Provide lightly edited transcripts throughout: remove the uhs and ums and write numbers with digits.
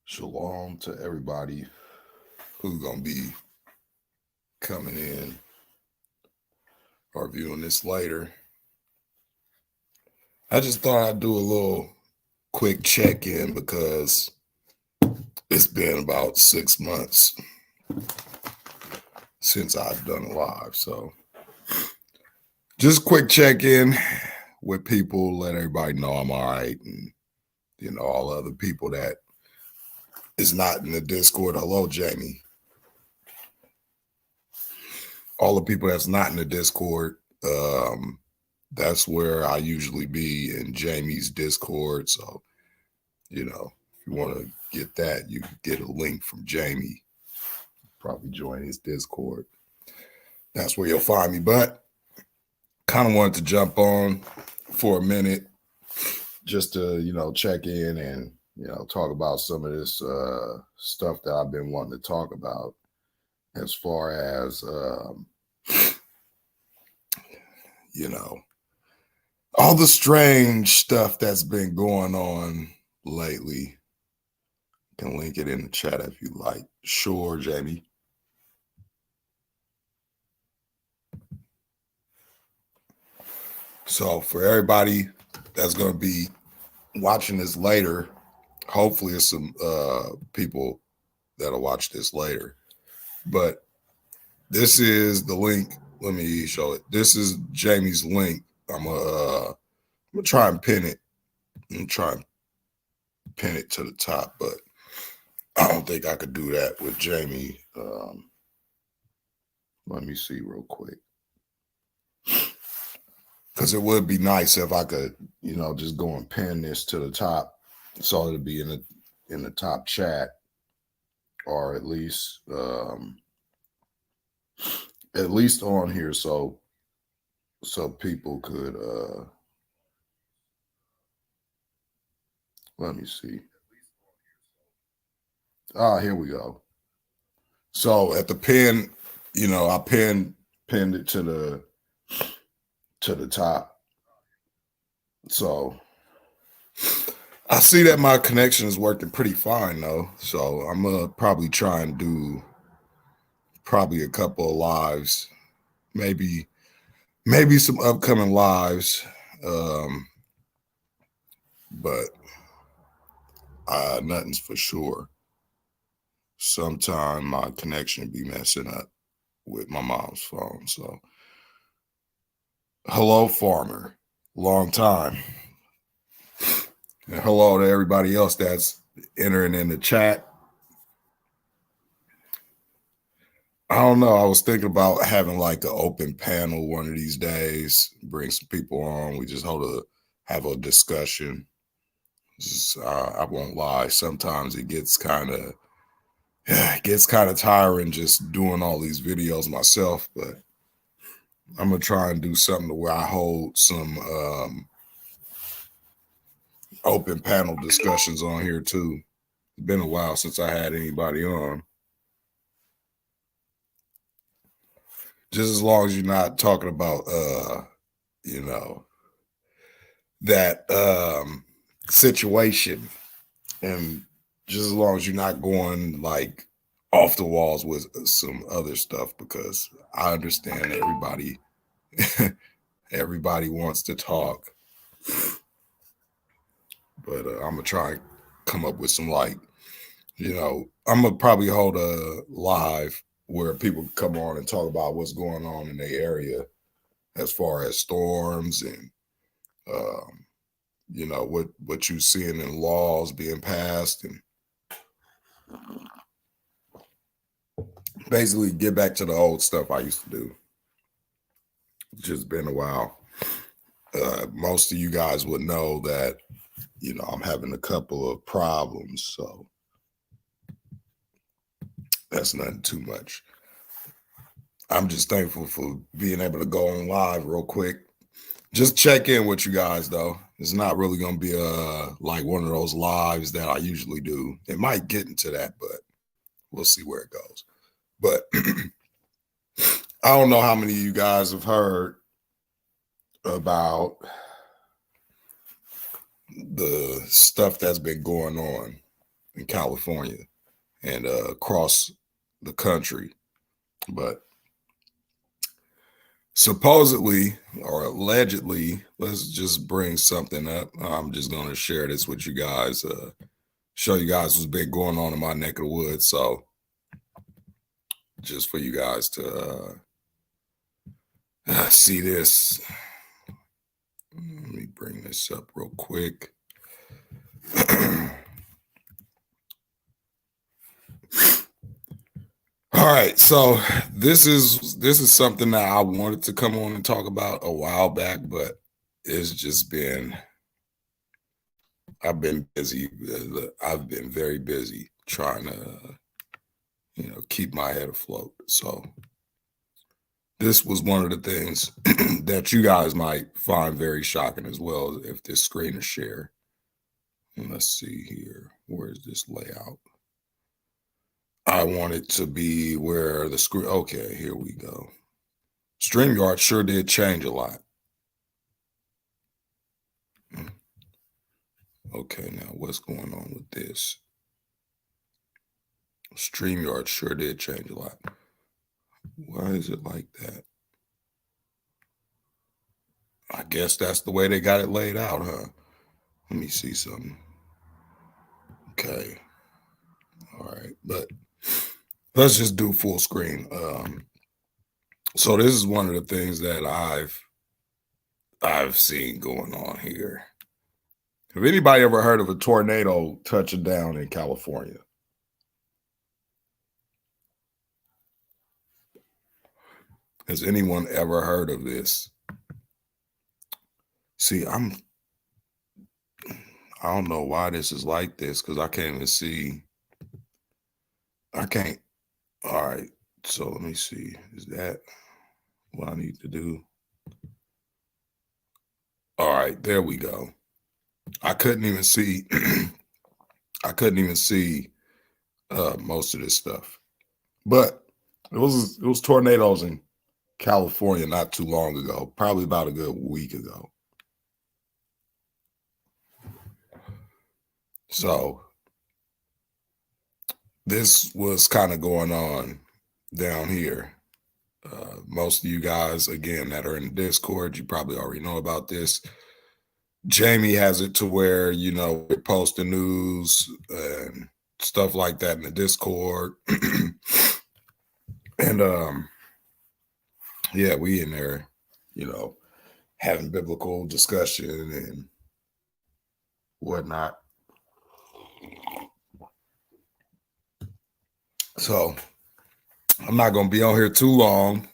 Shalom to everybody who's going to be coming in or viewing this later. I just thought I'd do a little quick check-in because it's been about 6 months since I've done a live. So just quick check-in with people, let everybody know I'm all right. And, all the other people that is not in the Discord. Hello, Jamie. All the people that's not in the Discord, that's where I usually be, in Jamie's Discord. So, if you want to get that, you can get a link from Jamie. Probably join his Discord. That's where you'll find me. But kind of wanted to jump on for a minute just to, check in and, talk about some of this stuff that I've been wanting to talk about as far as, all the strange stuff that's been going on lately. You can link it in the chat if you like. Sure, Jamie. So for everybody that's going to be watching this later, hopefully it's some people that'll watch this later. But this is the link. Let me show it. This is Jamie's link. I'm gonna try and pin it. I'm try and pin it to the top, but I don't think I could do that with Jamie. Let me see real quick, because it would be nice if I could, just go and pin this to the top, so it'd be in the top chat, or at least on here, so people could. Let me see. Here we go. So at the pin, I pinned it to the top. So I see that my connection is working pretty fine though. So I'm gonna probably try and do probably a couple of lives, maybe some upcoming lives. But nothing's for sure. Sometime my connection be messing up with my mom's phone. So hello, Farmer. Long time. And hello to everybody else that's entering in the chat. I don't know. I was thinking about having like an open panel one of these days, bring some people on. We just have a discussion. I won't lie. Sometimes it gets kind of tiring just doing all these videos myself, but I'm gonna try and do something to where I hold some open panel discussions on here too. It's been a while since I had anybody on. Just as long as you're not talking about that situation, and just as long as you're not going like off the walls with some other stuff, because I understand everybody wants to talk, but I'm gonna try and come up with some, like, I'm gonna probably hold a live where people come on and talk about what's going on in their area as far as storms and what you're seeing in laws being passed, and basically get back to the old stuff I used to do. It's just been a while. Most of you guys would know that, I'm having a couple of problems, so that's nothing too much. I'm just thankful for being able to go on live real quick. Just check in with you guys, though. It's not really going to be like one of those lives that I usually do. It might get into that, but we'll see where it goes. But I don't know how many of you guys have heard about the stuff that's been going on in California and across the country. But supposedly or allegedly, let's just bring something up. I'm just going to share this with you guys, show you guys what's been going on in my neck of the woods. So just for you guys to see this. Let me bring this up real quick. All right, so this is something that I wanted to come on and talk about a while back, but it's just been I've been busy. I've been very busy trying to keep my head afloat. So this was one of the things that you guys might find very shocking as well if this screen is shared. And let's see here. Where's this layout? I want it to be where the screen. Okay, here we go. StreamYard sure did change a lot. Okay, now what's going on with this? StreamYard sure did change a lot. Why is it like that? I guess that's the way they got it laid out, huh? Let me see something. Okay. All right, but let's just do full screen. So this is one of the things that I've seen going on here. Have anybody ever heard of a tornado touching down in California? Has anyone ever heard of this? See, I don't know why this is like this because I can't even see. I can't. All right. So let me see. Is that what I need to do? All right. There we go. I couldn't even see. I couldn't even see most of this stuff. But it was tornadoes in California not too long ago, probably about a good week ago. So this was kind of going on down here. Most of you guys, again, that are in Discord, you probably already know about this. Jamie has it to where, we post the news and stuff like that in the Discord. And yeah, we in there, having biblical discussion and whatnot. So I'm not going to be on here too long.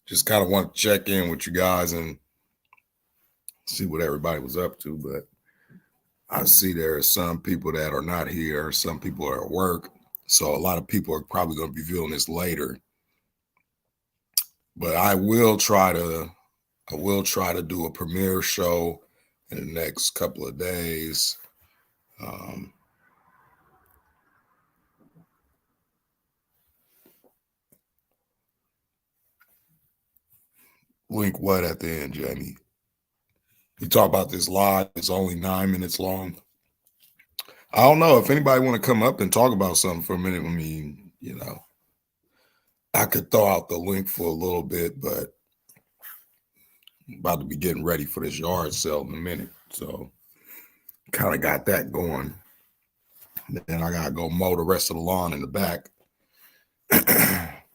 Just kind of want to check in with you guys and see what everybody was up to. But I see there are some people that are not here. Some people are at work. So a lot of people are probably going to be viewing this later. But I will try to do a premiere show in the next couple of days. Link what at the end, Jamie? You talk about this live. It's only 9 minutes long. I don't know if anybody want to come up and talk about something for a minute. I mean, I could throw out the link for a little bit, but I'm about to be getting ready for this yard sale in a minute. So kind of got that going. Then I got to go mow the rest of the lawn in the back.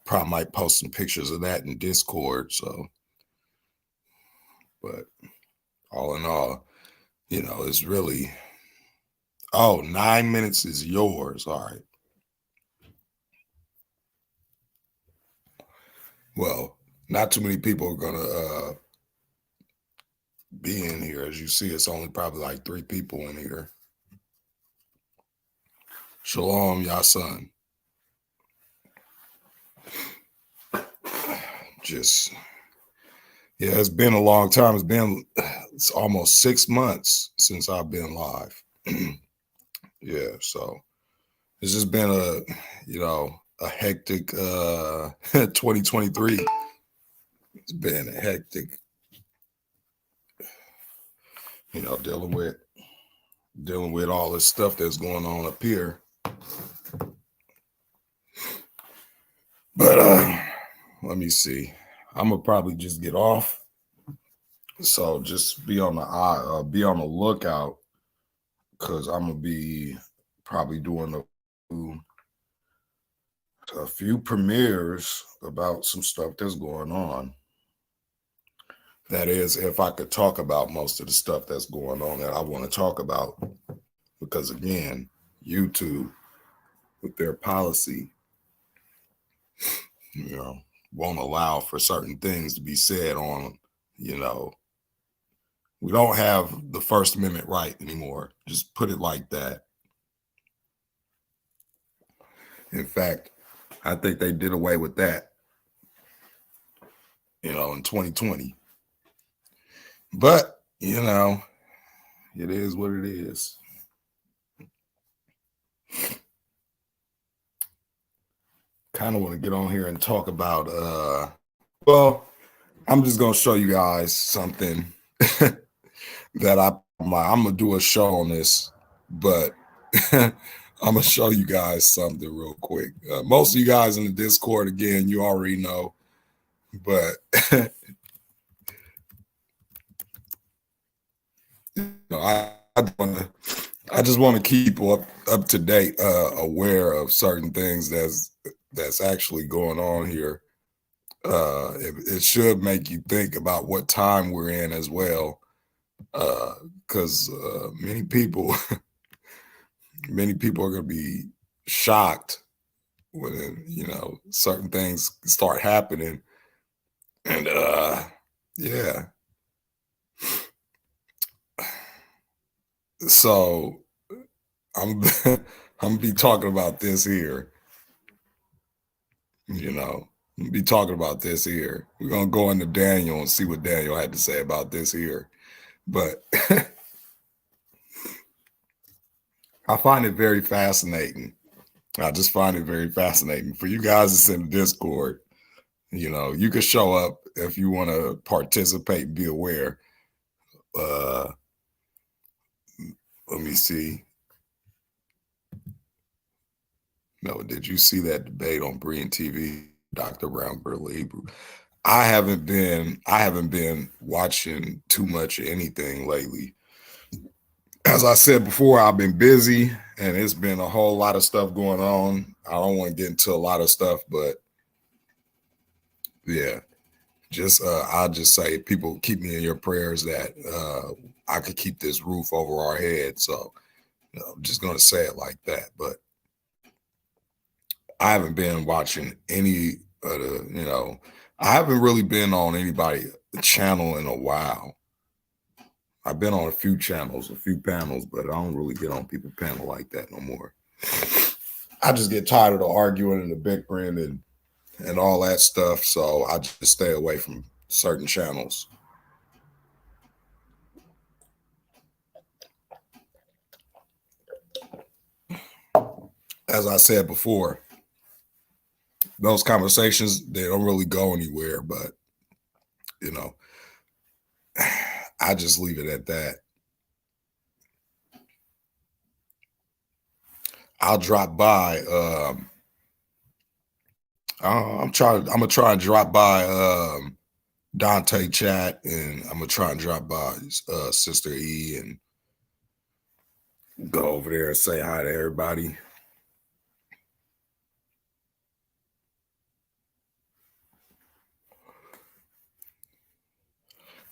Probably might post some pictures of that in Discord. So, but all in all, it's really, 9 minutes is yours. All right. Well, not too many people are going to be in here. As you see, it's only probably like 3 people in here. Shalom, Yasun. It's been a long time. It's almost 6 months since I've been live. Yeah, so it's just been a hectic 2023. It's been a hectic, dealing with dealing with all this stuff that's going on up here. But let me see. I'm gonna probably just get off. So just be on the eye, be on the lookout, because I'm gonna be probably doing a few premieres about some stuff that's going on. That is, if I could talk about most of the stuff that's going on that I want to talk about, because again, YouTube with their policy, won't allow for certain things to be said on, we don't have the First Amendment right anymore. Just put it like that. In fact, I think they did away with that, in 2020. But, it is what it is. Kind of want to get on here and talk about, well, I'm just going to show you guys something that I'm going to do a show on this, but I'm going to show you guys something real quick. Most of you guys in the Discord, again, you already know, but I just want to keep up to date, aware of certain things that's actually going on here. It should make you think about what time we're in as well, because many people are going to be shocked when certain things start happening, and yeah. So I'm gonna be talking about this here. Be talking about this here. We're gonna go into Daniel and see what Daniel had to say about this here. But I find it very fascinating. I just find it very fascinating. For you guys that's in the Discord, you can show up if you want to participate and be aware. Let me see. No, did you see that debate on Brian TV, Dr. Brown Burley Hebrew? I haven't been watching too much of anything lately. As I said before, I've been busy and it's been a whole lot of stuff going on. I don't want to get into a lot of stuff, but yeah, I'll just say, people, keep me in your prayers that I could keep this roof over our head. So I'm just going to say it like that. But I haven't been watching any of the, I haven't really been on anybody's channel in a while. I've been on a few channels, a few panels, but I don't really get on people's panel like that no more. I just get tired of the arguing and the bickering and all that stuff. So I just stay away from certain channels. As I said before, those conversations, they don't really go anywhere, but I just leave it at that. I'll drop by. I'm gonna try and drop by Dante chat, and I'm gonna try and drop by Sister E and go over there and say hi to everybody.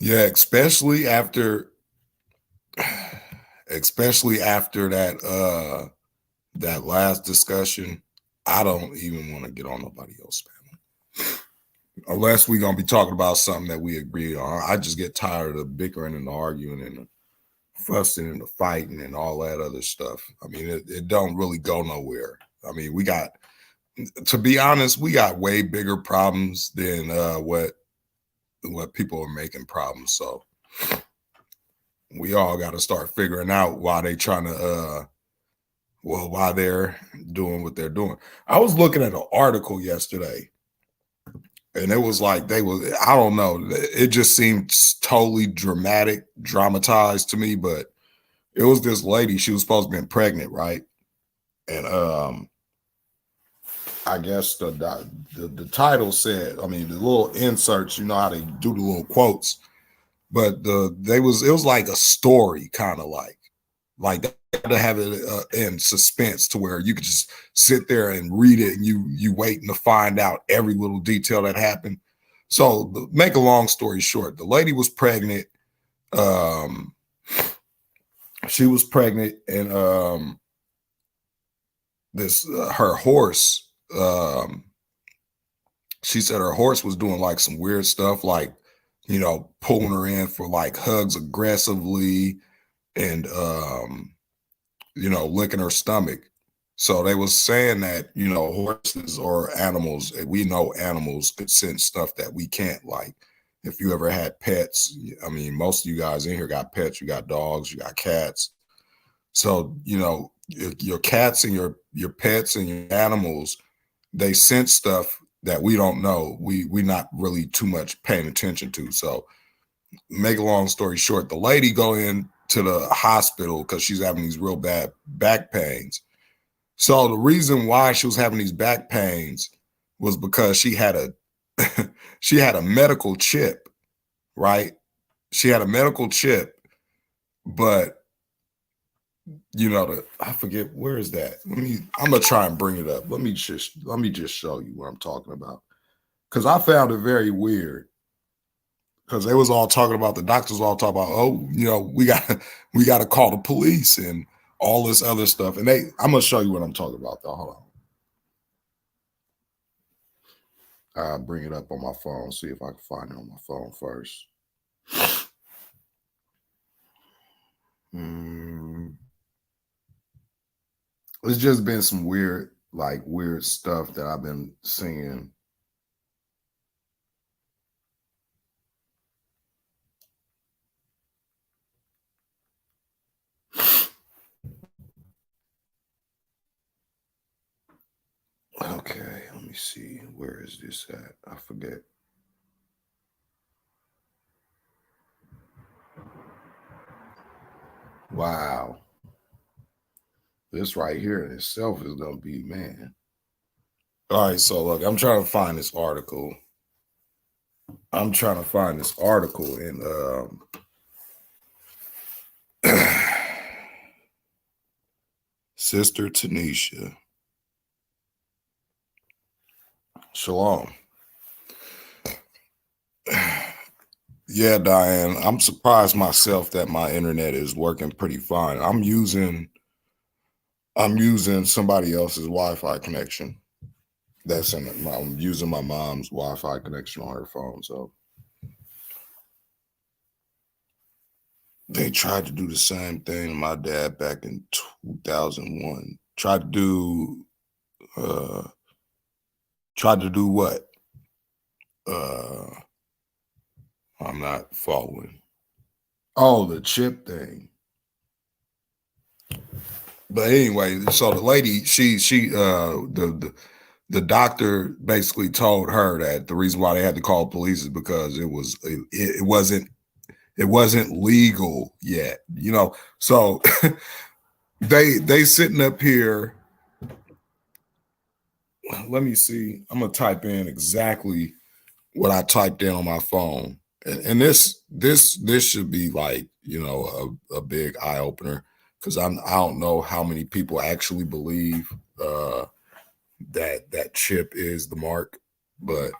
Yeah, especially after that last discussion, I don't even want to get on nobody else's panel unless we're gonna be talking about something that we agree on. I just get tired of the bickering and the arguing and the fussing and the fighting and all that other stuff. I mean, it don't really go nowhere. I mean, to be honest, we got way bigger problems than what people are making problems. So we all got to start figuring out why they trying to why they're doing what they're doing. I was looking at an article yesterday, and it was like I don't know, it just seemed totally dramatized to me, but It was this lady, she was supposed to be pregnant, right? And I guess the title said, I mean, the little inserts, you know how they do the little quotes, but it was like a story, kind of like to have it in suspense to where you could just sit there and read it, and you waiting to find out every little detail that happened. So, make a long story short, the lady was pregnant. Um, she was pregnant, and this her horse. She said her horse was doing like some weird stuff, like pulling her in for like hugs aggressively, and licking her stomach. So they was saying that, horses or animals, we know animals could sense stuff that we can't. Like if you ever had pets, I mean, most of you guys in here got pets, you got dogs, you got cats. So, your cats and your pets and your animals, they sense stuff that we don't know. We not really too much paying attention to. So make a long story short, the lady go in to the hospital because she's having these real bad back pains. So the reason why she was having these back pains was because she had a she had a medical chip, right? She had a medical chip, but I forget, where is that? I'm gonna try and bring it up. Let me just show you what I'm talking about. Because I found it very weird. Because they was all talking about, the doctors all talking about, oh, we got to call the police and all this other stuff. And I'm gonna show you what I'm talking about though. Hold on. I'll bring it up on my phone, see if I can find it on my phone first. It's just been some weird stuff that I've been seeing. Okay, let me see. Where is this at? I forget. Wow. This right here in itself is gonna be, man. All right, so look, I'm trying to find this article. And Sister Tanisha. Shalom. Yeah, Diane, I'm surprised myself that my internet is working pretty fine. I'm using somebody else's Wi-Fi connection. I'm using my mom's Wi-Fi connection on her phone. So they tried to do the same thing to my dad back in 2001. Tried to do what? I'm not following. Oh, the chip thing. But anyway, so the lady, the doctor basically told her that the reason why they had to call police is because it wasn't legal yet, So they sitting up here. Let me see. I'm gonna type in exactly what I typed in on my phone, and this should be like a big eye opener, because I don't know how many people actually believe that chip is the mark, but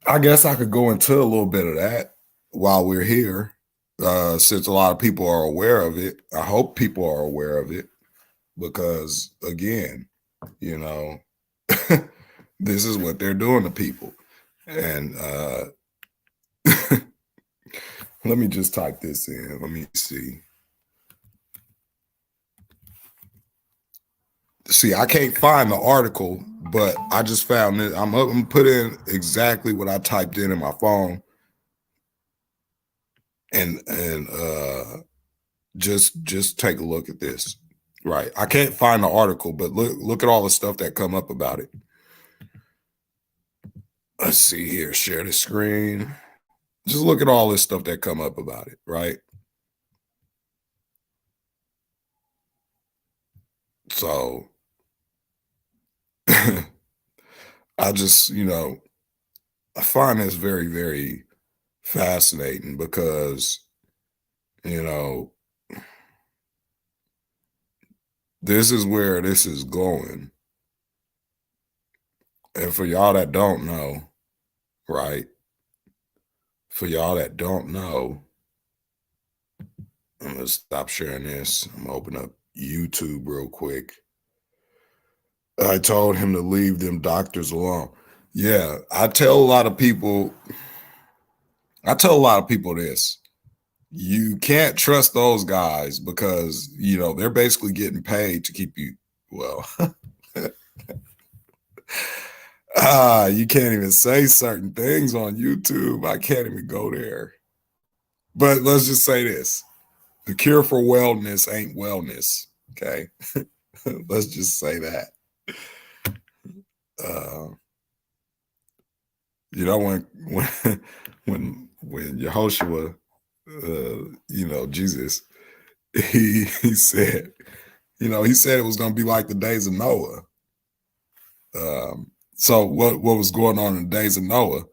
I guess I could go into a little bit of that while we're here, since a lot of people are aware of it. I hope people are aware of it, because again, this is what they're doing to people. And let me just type this in. Let me see. See, I can't find the article, but I just found it. I'm gonna put in exactly what I typed in my phone, and just take a look at this. Right, I can't find the article, but look at all the stuff that come up about it. Let's see here. Share the screen. Just look at all this stuff that come up about it. Right. So I just, I find this very, very fascinating because, you know, this is where this is going. And for y'all that don't know, right? For y'all that don't know, I'm gonna stop sharing this. I'm gonna open up YouTube real quick. I told him to leave them doctors alone. Yeah, I tell a lot of people this. You can't trust those guys because, they're basically getting paid to keep you, well, you can't even say certain things on YouTube. I can't even go there. But let's just say this. The cure for wellness ain't wellness. Okay. Let's just say that. Uh, when when Yehoshua, Jesus, he said, he said it was going to be like the days of Noah. So what was going on in the days of Noah?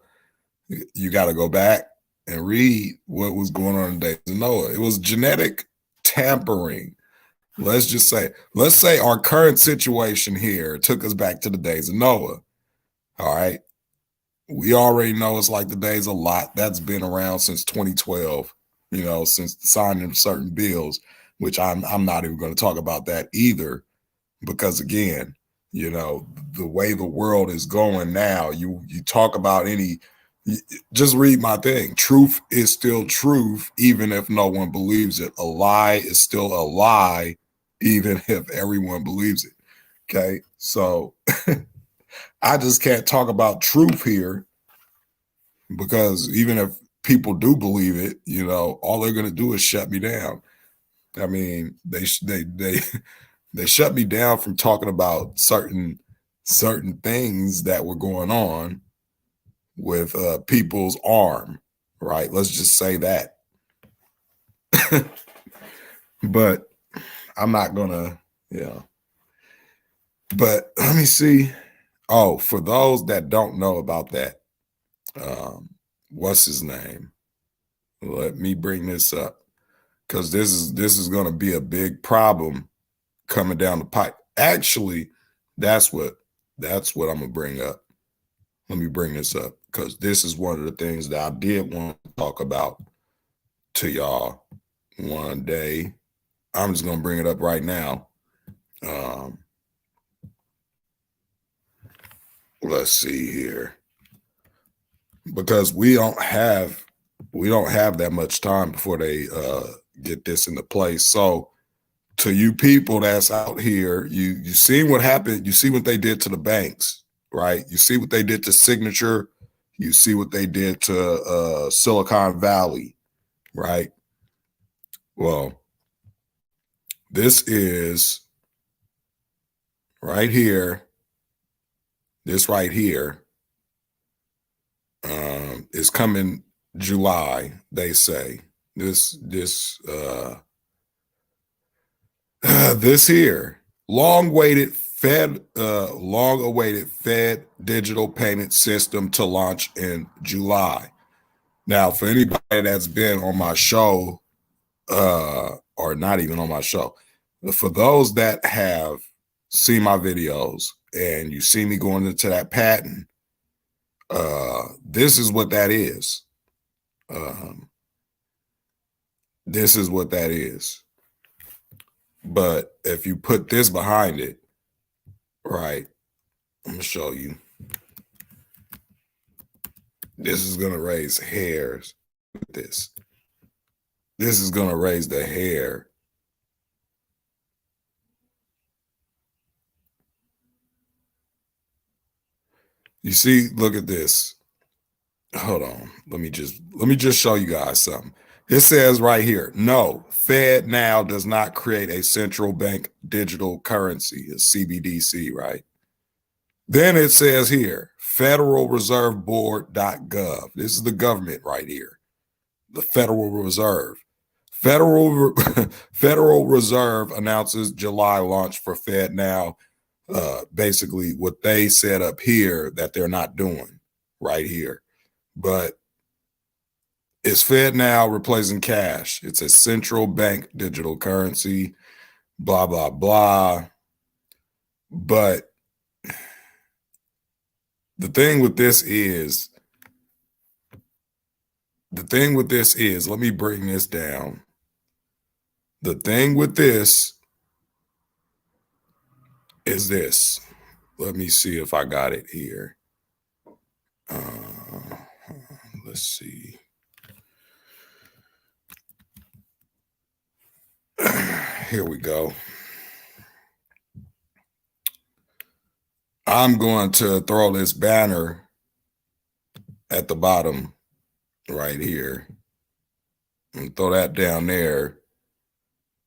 You got to go back and read what was going on in the days of Noah. It was genetic tampering. Let's say our current situation here took us back to the days of Noah. All right. We already know it's like the days of Lot. That's been around since 2012, since signing certain bills, which I'm not even going to talk about that either, because again, the way the world is going now, you talk about just read my thing. Truth is still truth, even if no one believes it. A lie is still a lie, even if everyone believes it. Okay. So I just can't talk about truth here because even if people do believe it, all they're going to do is shut me down. I mean, they they shut me down from talking about certain things that were going on with people's arm, right? Let's just say that. But I'm not gonna, But let me see. Oh, for those that don't know about that, what's his name? Let me bring this up because this is going to be a big problem coming down the pipe. Actually, that's what I'm gonna bring up. Let me bring this up because this is one of the things that I did want to talk about to y'all one day. I'm just gonna bring it up right now. Let's see here. Because we don't have that much time before they get this into place. So to you people that's out here, you see what happened, you see what they did to the banks, right? You see what they did to Signature, you see what they did to Silicon Valley, right? Well, this is right here. This right here is coming July, they say. This here, long-awaited Fed digital payment system to launch in July. Now, for anybody that's been on my show, or not even on my show, for those that have seen my videos and you see me going into that patent, this is what that is. This is what that is. But if you put this behind it, right, I'm gonna show you. This is gonna raise hairs with this. This is gonna raise the hair. You see, look at this. Hold on. Let me just show you guys something. It says right here, no, Fed now does not create a central bank digital currency, a CBDC, right? Then it says here, Federal Reserve Board.gov. This is the government right here, the Federal Reserve. Federal Federal Reserve announces July launch for FedNow. Basically, what they set up here that they're not doing right here, but it's FedNow replacing cash. It's a central bank digital currency. Blah blah blah. But the thing with this is, let me bring this down. The thing with this is this. Let me see if I got it here. Let's see. Here we go. I'm going to throw this banner at the bottom right here and throw that down there.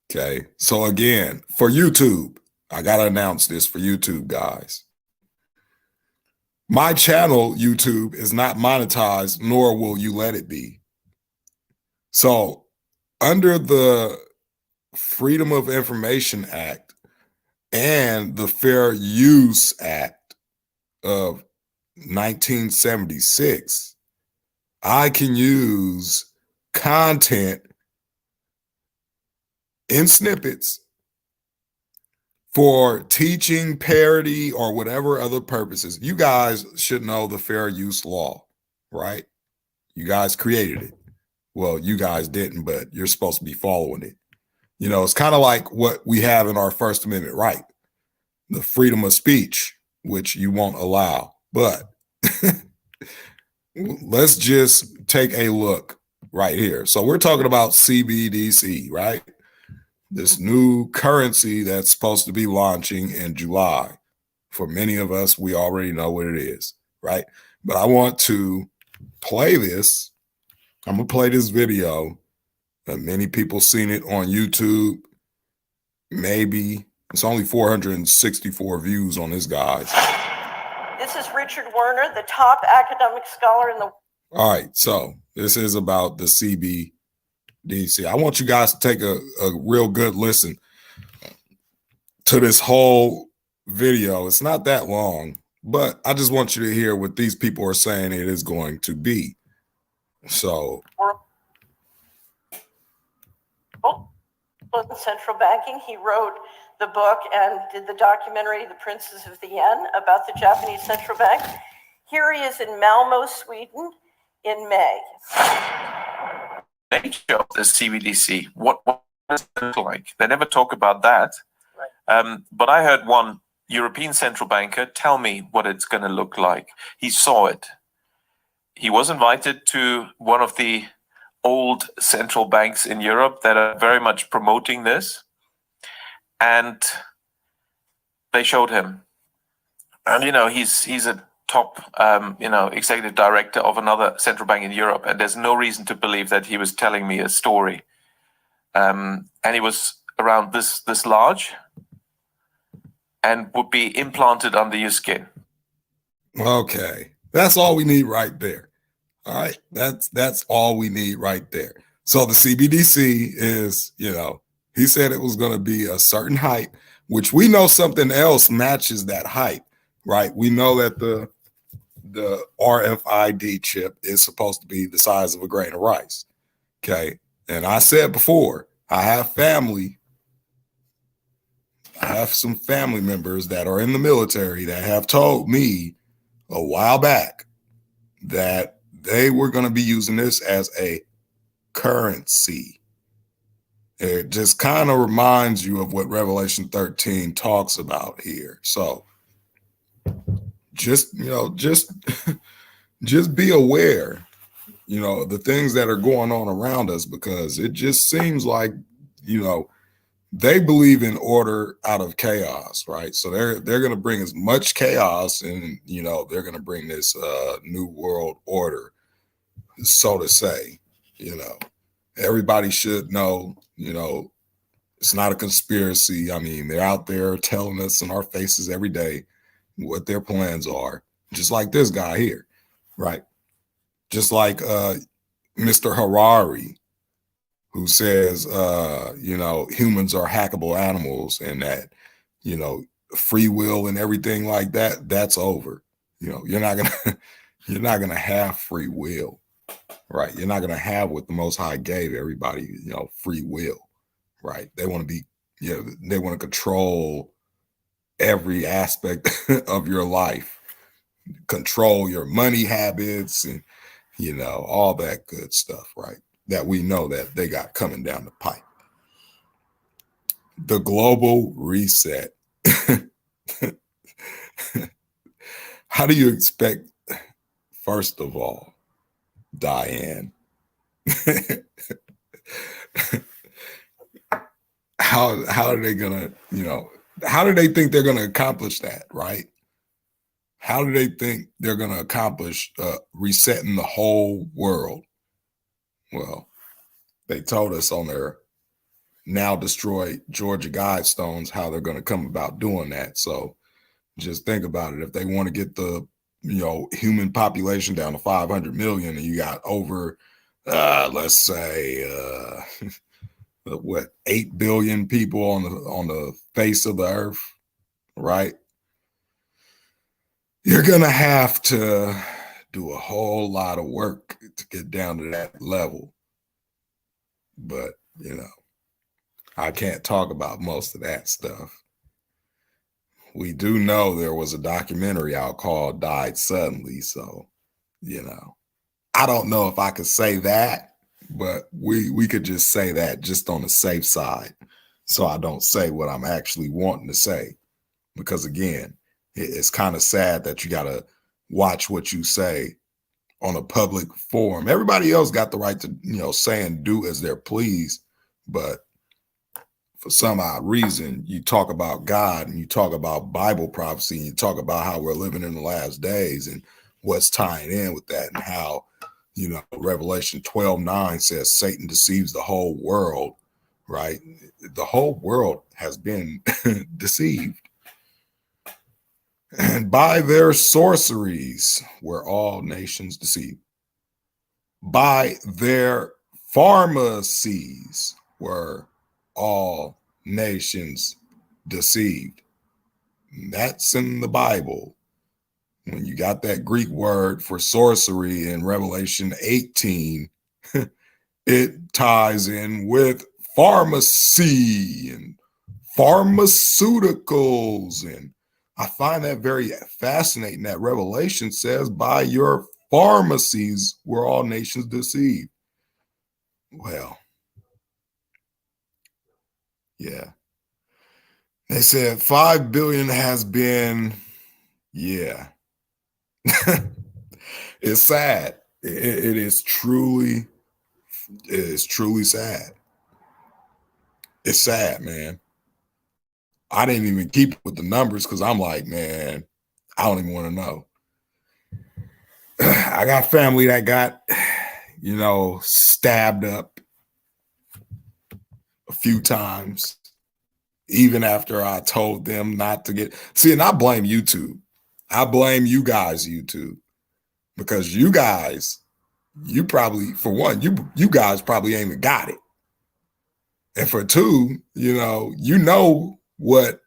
Okay. So again, for YouTube, I got to announce this for YouTube, guys. My channel, YouTube, is not monetized, nor will you let it be. So under the Freedom of Information Act and the Fair Use Act of 1976, I can use content in snippets for teaching, parody, or whatever other purposes. You guys should know the fair use law, right? You guys created it. Well, you guys didn't, but you're supposed to be following it. You know, it's kind of like what we have in our First Amendment right, the freedom of speech, which you won't allow. But let's just take a look right here. So we're talking about CBDC, right? This new currency that's supposed to be launching in July. For many of us, we already know what it is, right? But I want to play this. I'm going to play this video. Many people seen it on YouTube. Maybe. It's only 464 views on this, guys. This is Richard Werner, the top academic scholar in the... All right, so this is about the CBDC. I want you guys to take a real good listen to this whole video. It's not that long, but I just want you to hear what these people are saying it is going to be. So... central banking. He wrote the book and did the documentary, The Princes of the Yen, about the Japanese central bank. Here he is in Malmo, Sweden in May. Nature of the CBDC, what does it look like? They never talk about that. Right. But I heard one European central banker tell me what it's going to look like. He saw it. He was invited to one of the old central banks in Europe that are very much promoting this. And they showed him. And, you know, he's a top, executive director of another central bank in Europe. And there's no reason to believe that he was telling me a story. And he was around this large and would be implanted under your skin. Okay. That's all we need right there. All right, that's all we need right there. So the CBDC is, you know, he said it was going to be a certain height, which we know something else matches that height, right? We know that the RFID chip is supposed to be the size of a grain of rice. Okay. And I said before, I have some family members that are in the military that have told me a while back that they were going to be using this as a currency. It just kind of reminds you of what Revelation 13 talks about here. So just be aware, you know, the things that are going on around us, because it just seems like, you know, they believe in order out of chaos, right? So they're going to bring as much chaos and, you know, they're going to bring this new world order, so to say. You know, everybody should know, you know, it's not a conspiracy. I mean, they're out there telling us in our faces every day what their plans are, just like this guy here, right? Just like Mr. Harari, who says, humans are hackable animals and that, free will and everything like that, that's over. You're not gonna you're not gonna have free will, right? You're not gonna have what the Most High gave everybody, free will, right? They want to be, they want to control every aspect of your life, control your money habits and all that good stuff, right? That we know that they got coming down the pipe. The global reset. How do you expect, first of all, Diane, how are they gonna, how do they think they're gonna accomplish that, right? How do they think they're gonna accomplish resetting the whole world? Well, they told us on their now destroyed Georgia Guidestones how they're gonna come about doing that. So just think about it. If they want to get the human population down to 500 million, and you got over let's say 8 billion people on the face of the earth, right? You're gonna have to do a whole lot of work to get down to that level. But I can't talk about most of that stuff. We do know there was a documentary out called Died Suddenly. So, I don't know if I could say that, but we could just say that just on the safe side. So I don't say what I'm actually wanting to say. Because again, it's kind of sad that you got to watch what you say on a public forum. Everybody else got the right to, say and do as they're pleased. But for some odd reason, you talk about God and you talk about Bible prophecy and you talk about how we're living in the last days and what's tying in with that and how, Revelation 12:9 says Satan deceives the whole world, right? The whole world has been deceived. And by their sorceries were all nations deceived. By their pharmacies were all nations deceived. That's in the Bible. When you got that Greek word for sorcery in Revelation 18, it ties in with pharmacy and pharmaceuticals. And I find that very fascinating that Revelation says, by your pharmacies were all nations deceived. Well, yeah. They said 5 billion has been, yeah. It's sad. It is truly sad. It's sad, man. I didn't even keep with the numbers because I'm like, man, I don't even want to know. I got family that got, stabbed up a few times, even after I told them not to get. See, and I blame YouTube. I blame you guys, YouTube, because you guys, you probably, for one, you guys probably ain't even got it. And for two, you know what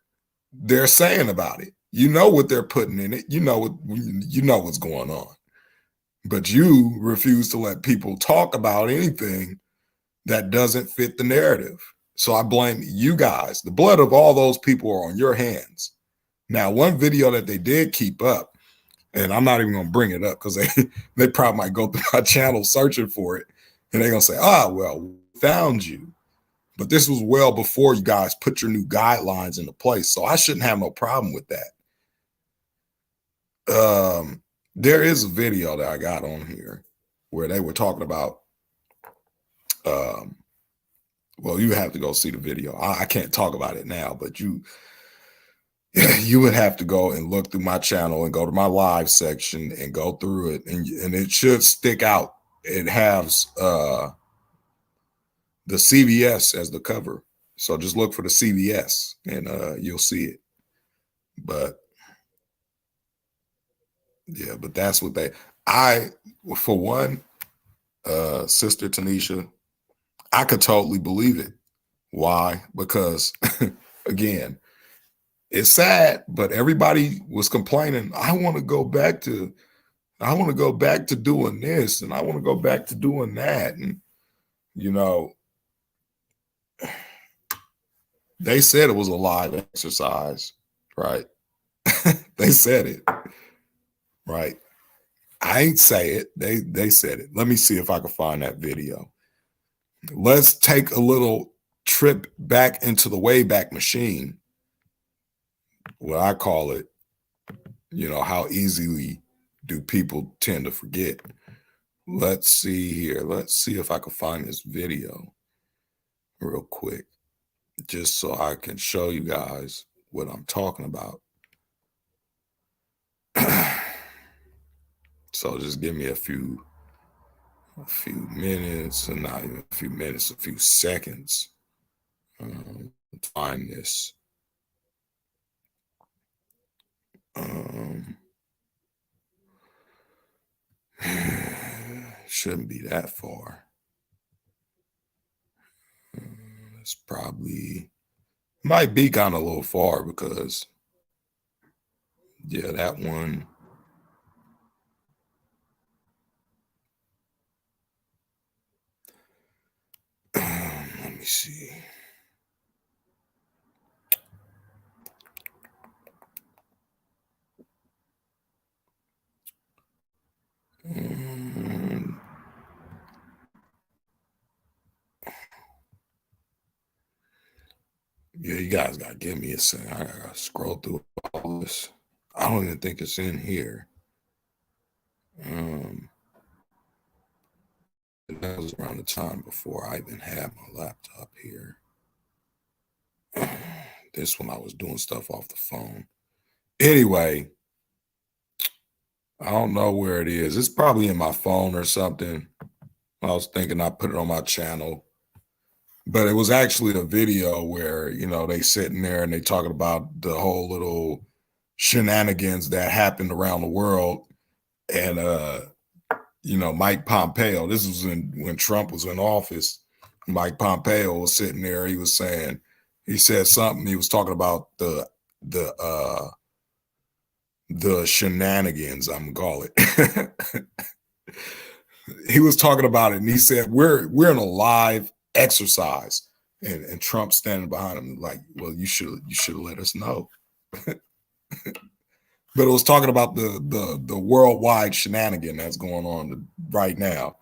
they're saying about it. You know what they're putting in it. You know what's going on. But you refuse to let people talk about anything that doesn't fit the narrative. So I blame you guys. The blood of all those people are on your hands. Now, one video that they did keep up, and I'm not even going to bring it up because they probably might go through my channel searching for it. And they're going to say, well, we found you. But this was well before you guys put your new guidelines into place. So I shouldn't have no problem with that. There is a video that I got on here where they were talking about, well, you have to go see the video. I can't talk about it now, but you would have to go and look through my channel and go to my live section and go through it. And it should stick out. It has the CVS as the cover. So just look for the CVS and you'll see it. But yeah, but that's what for one, Sister Tanisha, I could totally believe it. Why? Because again, it's sad, but everybody was complaining. I want to go back to doing this, and I want to go back to doing that. And you know, they said it was a live exercise, right? They said it, right? I ain't say it. They said it. Let me see if I can find that video. Let's take a little trip back into the Wayback Machine. What I call it, how easily do people tend to forget? Let's see here. Let's see if I can find this video real quick, just so I can show you guys what I'm talking about. So just give me a few minutes, and not even a few minutes, a few seconds to find this. Shouldn't be that far. It's probably might be kind of a little far because, yeah, that one. Let me see. Yeah, you guys gotta give me a second. I gotta scroll through all this. I don't even think it's in here. That was around the time before I even had my laptop here. This one I was doing stuff off the phone. Anyway, I don't know where it is. It's probably in my phone or something. I was thinking I put it on my channel. But it was actually a video where, they sitting there and they talking about the whole little shenanigans that happened around the world. And, Mike Pompeo, this was when Trump was in office. Mike Pompeo was sitting there. He was saying, he said something. He was talking about the shenanigans, I'm gonna call it. He was talking about it, and he said, we're in a live exercise, and Trump standing behind him like, well, you should have let us know. But it was talking about the worldwide shenanigan that's going on right now.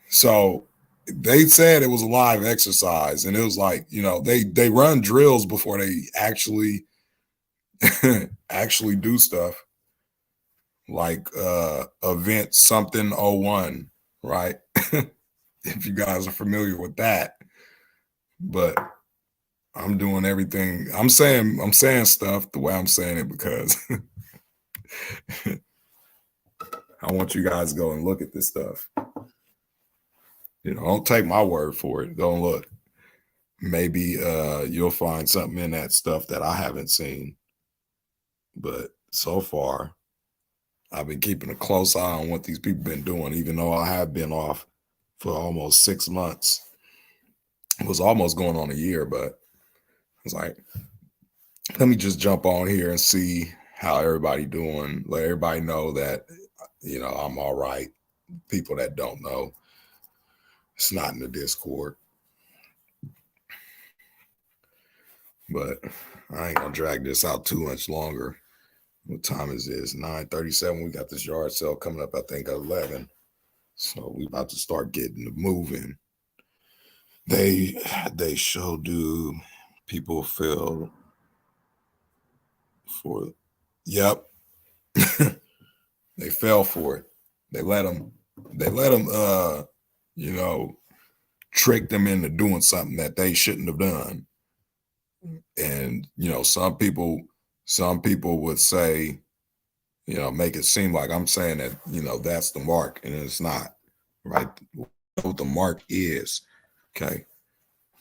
So they said it was a live exercise, and it was like, they run drills before they actually do stuff, like event something 01, right? If you guys are familiar with that. But I'm doing everything. I'm saying stuff the way I'm saying it because I want you guys to go and look at this stuff. Don't take my word for it. Go and look. Maybe you'll find something in that stuff that I haven't seen. But so far, I've been keeping a close eye on what these people been doing, even though I have been off for almost 6 months. It was almost going on a year, but I was like, let me just jump on here and see how everybody doing. Let everybody know that, I'm all right. People that don't know, it's not in the Discord. But I ain't gonna drag this out too much longer. What time is this? 9:37. We got this yard sale coming up, I think, at 11. So we about to start getting moving. They sure do. People feel for it. Yep. They fell for it. They let them trick them into doing something that they shouldn't have done. And some people would say, make it seem like I'm saying that, that's the mark, and it's not, right? What the mark is. Okay.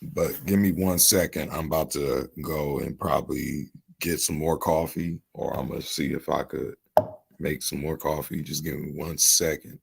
But give me 1 second. I'm about to go and probably get some more coffee, or I'm going to see if I could make some more coffee. Just give me 1 second.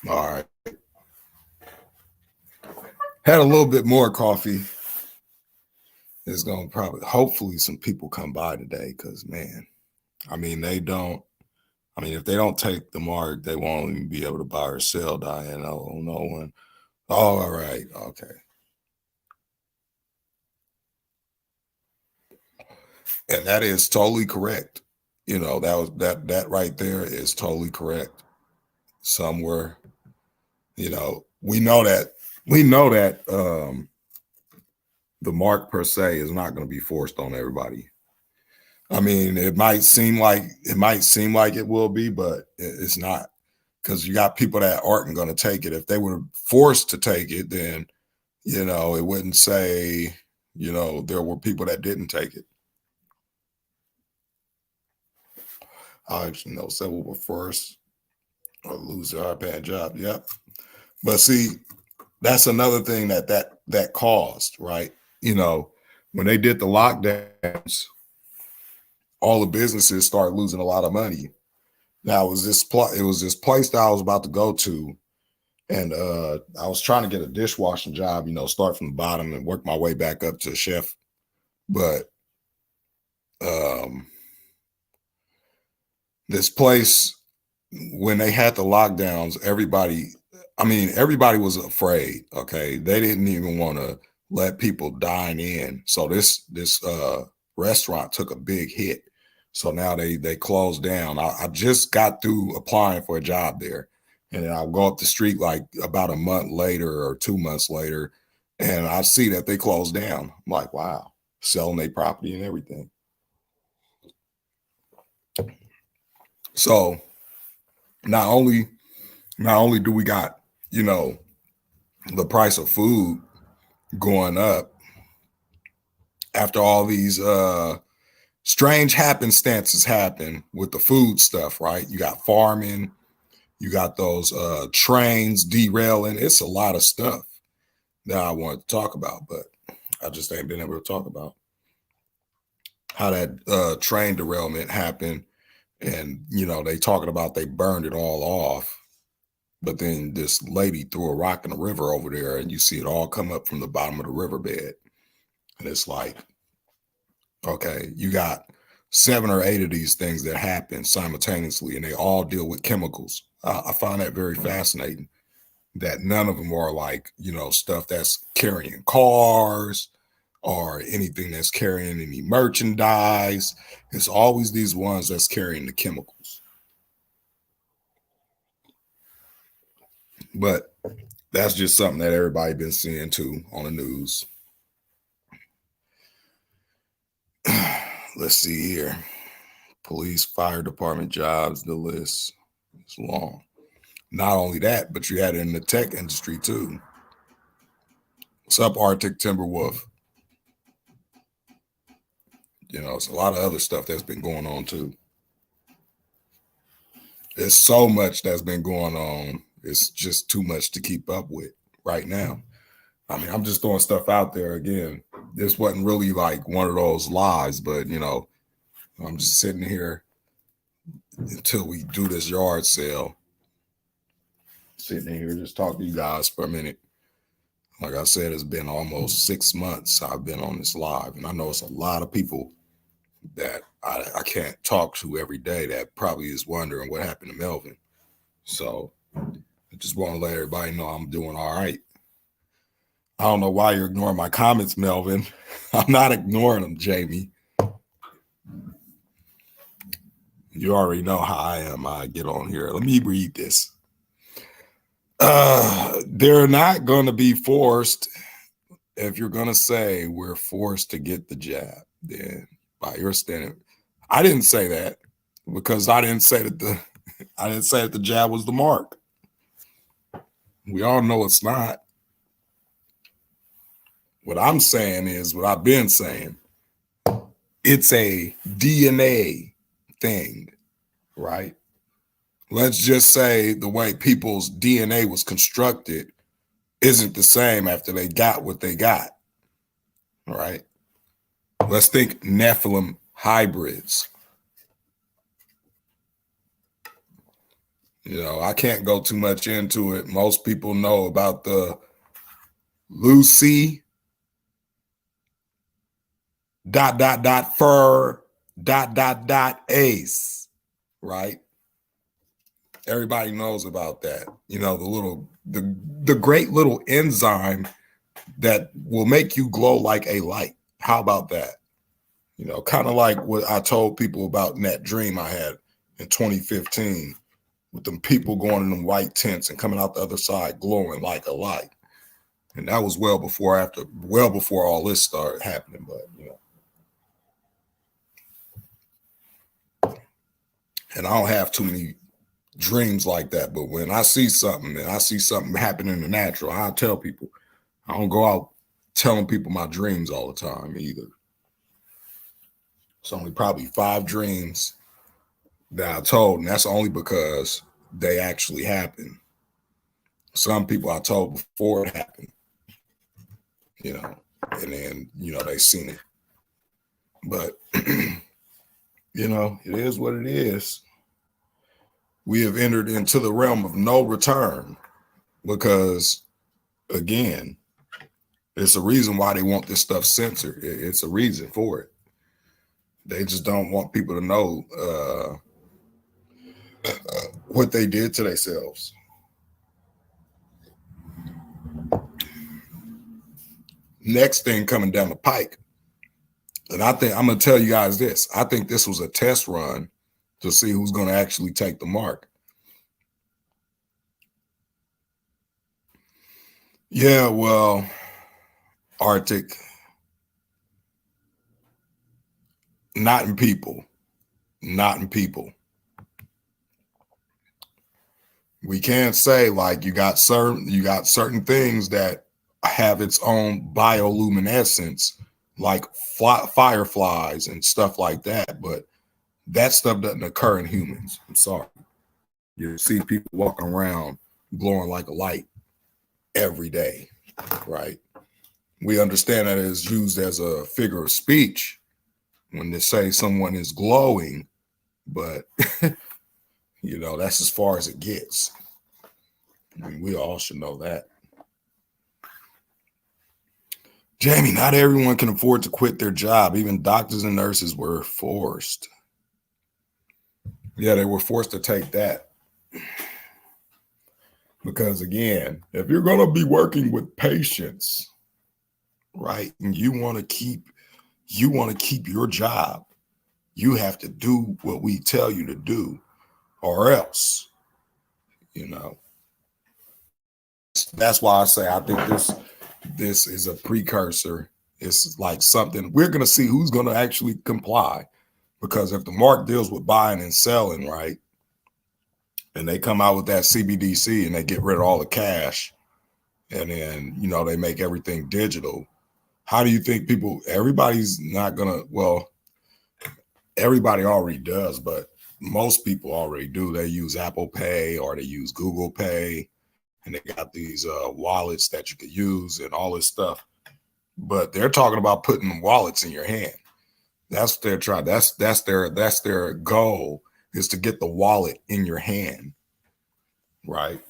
All right. Had a little bit more coffee. It's going to probably, hopefully, some people come by today because, man, I mean, if they don't take the mark, they won't even be able to buy or sell, Diane. Oh, no one. Oh, all right. Okay. And that is totally correct. That right there is totally correct. Somewhere, we know that the mark per se is not going to be forced on everybody. I mean, it might seem like it will be, but it's not, because you got people that aren't going to take it. If they were forced to take it, then it wouldn't say there were people that didn't take it. I actually know several were forced or lose their high-paying job. Yep. But see, that's another thing that caused, right? When they did the lockdowns, all the businesses started losing a lot of money. Now it was this place that I was about to go to, and I was trying to get a dishwashing job, start from the bottom and work my way back up to chef. But this place, when they had the lockdowns, everybody was afraid. Okay, they didn't even want to let people dine in, so this restaurant took a big hit. So now they closed down. I just got through applying for a job there, and then I'll go up the street like about a month later or 2 months later, and I see that they closed down. I'm like, wow, selling their property and everything. So not only do we got, the price of food going up after all these strange happenstances happen with the food stuff, right? You got farming, you got those trains derailing. It's a lot of stuff that I wanted to talk about, but I just ain't been able to talk about how that train derailment happened. And, they talking about they burned it all off. But then this lady threw a rock in the river over there, and you see it all come up from the bottom of the riverbed. And it's like, okay, you got 7 or 8 of these things that happen simultaneously, and they all deal with chemicals. I find that very fascinating, that none of them are like, stuff that's carrying cars or anything that's carrying any merchandise. It's always these ones that's carrying the chemicals. But that's just something that everybody been seeing too on the news. Let's see here. Police, fire department jobs, the list is long. Not only that, but you had it in the tech industry too. What's up, Arctic Timberwolf? It's a lot of other stuff that's been going on too. There's so much that's been going on. It's just too much to keep up with right now. I mean, I'm just throwing stuff out there again. This wasn't really like one of those lives, but I'm just sitting here until we do this yard sale. Sitting here just talking to you guys for a minute. Like I said, it's been almost 6 months I've been on this live, and I know it's a lot of people that I can't talk to every day that probably is wondering what happened to Melvin. So I just want to let everybody know I'm doing all right. I don't know why you're ignoring my comments, Melvin. I'm not ignoring them, Jamie. You already know how I am. I get on here. Let me read this. They're not going to be forced. If you're going to say we're forced to get the jab, then by your standard, I didn't say that, because I didn't say that the jab was the mark. We all know it's not. What I'm saying is what I've been saying. It's a DNA thing, right? Let's just say the way people's DNA was constructed isn't the same after they got what they got, right? Let's think Nephilim hybrids. You know, I can't go too much into it. Most people know about the Lucy ... fur ... ace, right? Everybody knows about that. You know, the great little enzyme that will make you glow like a light. How about that? You know, kind of like what I told people about in that dream I had in 2015 with them people going in them white tents and coming out the other side glowing like a light. And that was well before all this started happening. But, you know, and I don't have too many dreams like that. But when I see something and I see something happening in the natural, I'll tell people. I don't go out telling people my dreams all the time either. It's only probably 5 dreams that I told, and that's only because they actually happened. Some people I told before it happened, you know, and then, you know, they seen it. But, you know, it is what it is. We have entered into the realm of no return because, again, it's a reason why they want this stuff censored. It's a reason for it. They just don't want people to know what they did to themselves. Next thing coming down the pike, and I think I'm going to tell you guys this. I think this was a test run to see who's going to actually take the mark. Yeah, well, Arctic, not in people. We can't say like you got certain things that have its own bioluminescence, like fireflies and stuff like that, but that stuff doesn't occur in humans. I'm sorry. You see people walking around glowing like a light every day, right? We understand that it is used as a figure of speech when they say someone is glowing, but you know, that's as far as it gets. I mean, we all should know that. Jamie, not everyone can afford to quit their job. Even doctors and nurses were forced. Yeah, they were forced to take that. Because again, if you're going to be working with patients, right, and you want to keep your job, you have to do what we tell you to do, or else, you know. That's why I say I think this is a precursor. It's like something we're going to see who's going to actually comply, because if the mark deals with buying and selling, right, and they come out with that CBDC and they get rid of all the cash, and then, you know, they make everything digital. How do you think everybody's not gonna, well, everybody already does, but most people already do. They use Apple Pay or they use Google Pay, and they got these wallets that you could use and all this stuff. But they're talking about putting wallets in your hand. That's what they're trying. That's their goal, is to get the wallet in your hand, right?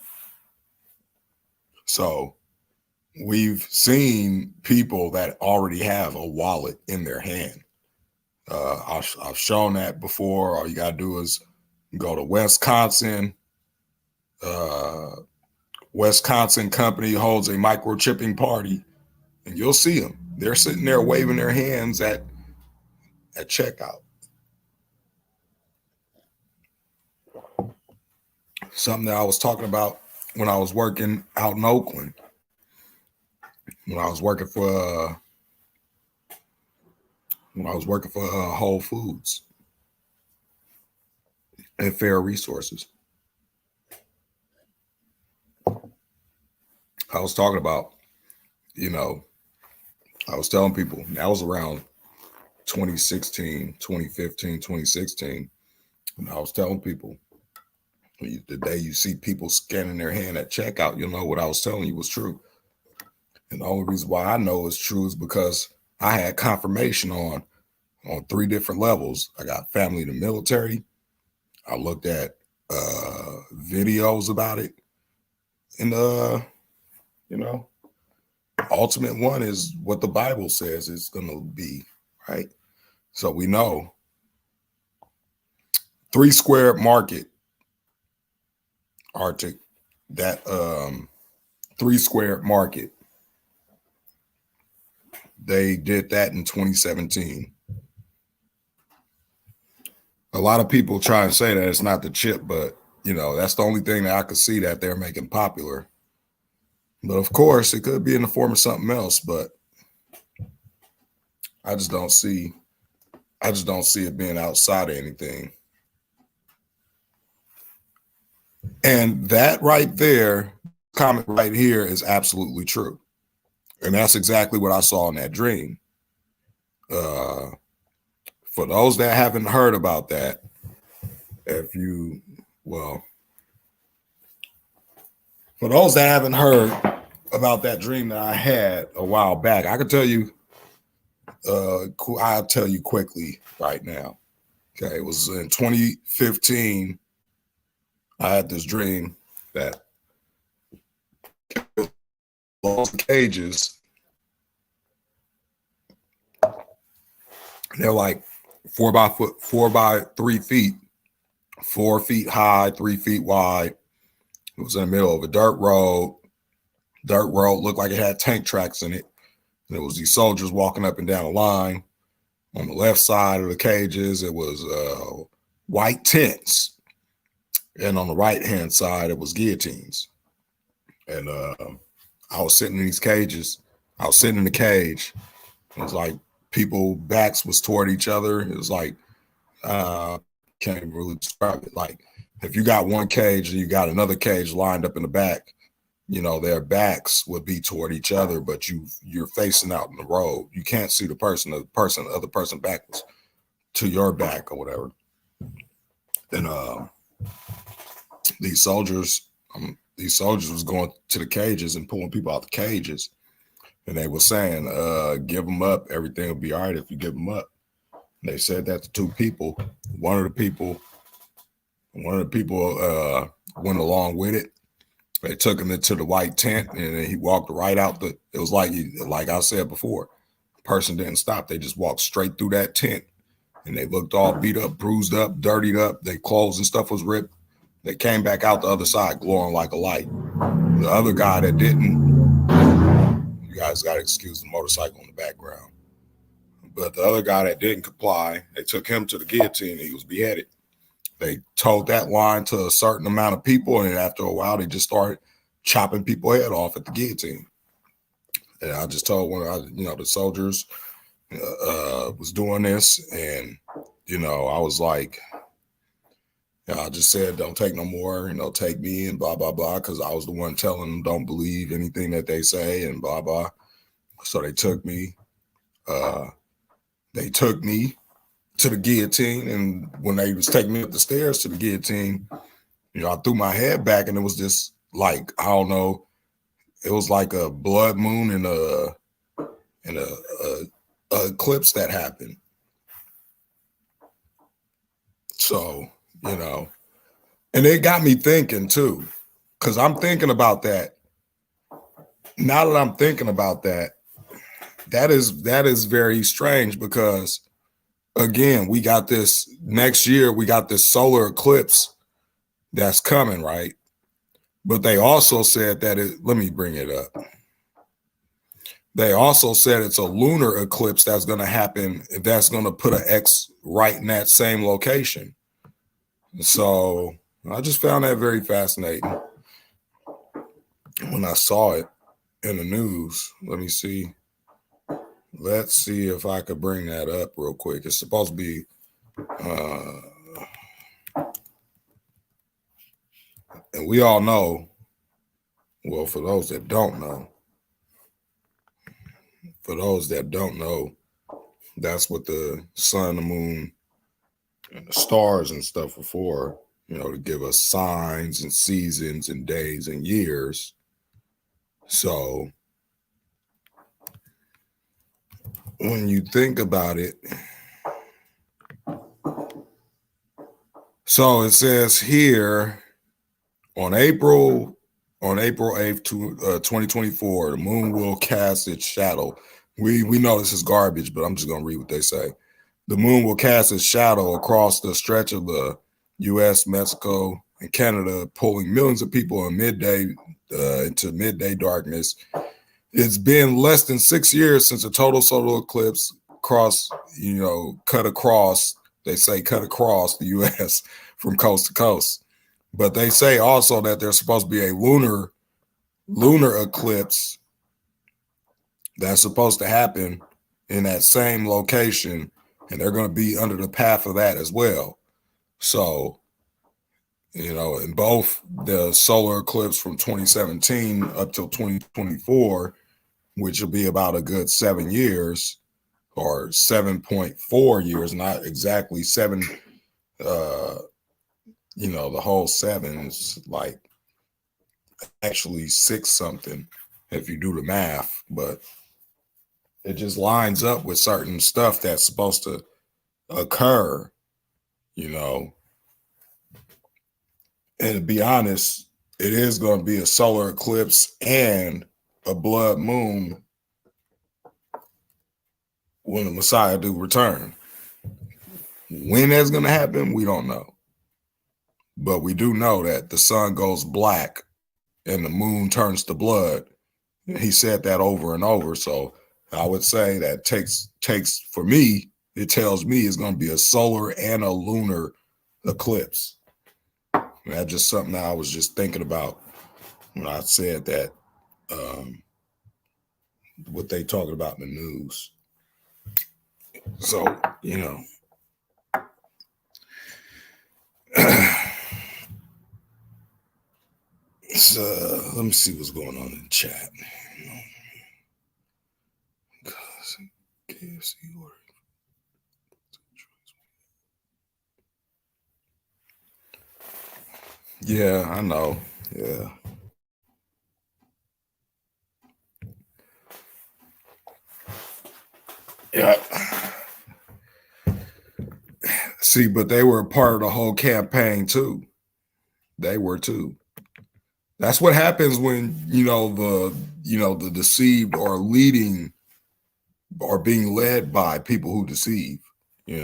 So we've seen people that already have a wallet in their hand. I've shown that before. All you gotta do is go to Wisconsin. Wisconsin company holds a microchipping party, and you'll see them. They're sitting there waving their hands at checkout. Something that I was talking about when I was working out in Oakland, when I was working for Whole Foods and Fair Resources. I was talking about, you know, I was telling people, that was around 2016, 2015, 2016. And I was telling people, the day you see people scanning their hand at checkout, you'll know what I was telling you was true. And the only reason why I know it's true is because I had confirmation on 3 different levels. I got family in the military. I looked at videos about it. And you know, ultimate one is what the Bible says it's gonna be, right? So we know 3 Square Market, Arctic, that 3 Square Market, they did that in 2017. A lot of people try and say that it's not the chip, but you know, that's the only thing that I could see that they're making popular. But of course, it could be in the form of something else, but I just don't see it being outside of anything. And that right there, comment right here, is absolutely true. And that's exactly what I saw in that dream. For those that haven't heard about that, for those that haven't heard about that dream that I had a while back, I could tell you, I'll tell you quickly right now. Okay, it was in 2015. I had this dream that those cages, they're like 4 by 3 feet, 4 feet high, 3 feet wide. It was in the middle of a dirt road. Dirt road looked like it had tank tracks in it. And it was these soldiers walking up and down a line. On the left side of the cages, it was white tents. And on the right-hand side, it was guillotines. And I was sitting in these cages. I was sitting in the cage. It was like people backs was toward each other. It was like, can't even really describe it. Like if you got one cage and you got another cage lined up in the back, you know, their backs would be toward each other, but you're facing out in the road. You can't see the other person back was to your back or whatever. And these soldiers was going to the cages and pulling people out the cages. And they were saying, give them up. Everything will be all right if you give them up. And they said that to 2 people. One of the people went along with it. They took him into the white tent and he walked right out it was like I said before, the person didn't stop. They just walked straight through that tent and they looked all beat up, bruised up, dirtied up. Their clothes and stuff was ripped. They came back out the other side glowing like a light. The other guy that didn't, you guys got to excuse the motorcycle in the background. But the other guy that didn't comply, they took him to the guillotine and he was beheaded. They told that line to a certain amount of people, and after a while, they just started chopping people's head off at the guillotine. And I just told the soldiers was doing this, and I was like, I just said, don't take no more, take me and blah blah blah, because I was the one telling them don't believe anything that they say and blah blah. So they took me. To the guillotine, and when they was taking me up the stairs to the guillotine, I threw my head back, and it was just like, I don't know, it was like a blood moon and a eclipse that happened. So and it got me thinking too, because I'm thinking about that. Now that I'm thinking about that, that is very strange, because again, we got this next year, we got this solar eclipse that's coming, right? But they also said that let me bring it up. They also said it's a lunar eclipse that's going to happen, that's going to put an X right in that same location. So I just found that very fascinating when I saw it in the news. Let me see. Let's see if I could bring that up real quick. It's supposed to be and we all know, well, for those that don't know, that's what the sun, the moon, and the stars and stuff are for, to give us signs and seasons and days and years. So when you think about it, So it says here on April 8th, 2024, the moon will cast its shadow. We know this is garbage, but I'm just going to read what they say. The moon will cast its shadow across the stretch of the U.S., Mexico, and Canada, pulling millions of people into midday darkness. It's been less than 6 years since a total solar eclipse cut across. They say cut across the U.S. from coast to coast. But they say also that there's supposed to be a lunar eclipse that's supposed to happen in that same location, and they're going to be under the path of that as well. So, in both the solar eclipse from 2017 up till 2024, which will be about a good 7 years or 7.4 years, not exactly seven, the whole seven is like actually 6 something if you do the math, but it just lines up with certain stuff that's supposed to occur, and to be honest, it is going to be a solar eclipse and a blood moon when the Messiah do return. When that's going to happen, we don't know. But we do know that the sun goes black and the moon turns to blood. He said that over and over. So I would say that takes for me, it tells me it's going to be a solar and a lunar eclipse. And that's just something that I was just thinking about when I said that, what they talking about in the news. So, let me see what's going on in the chat. KFC order. Yeah, I know. Yeah. Yeah. See, but they were a part of the whole campaign too. They were too. That's what happens when, the deceived are leading or being led by people who deceive, He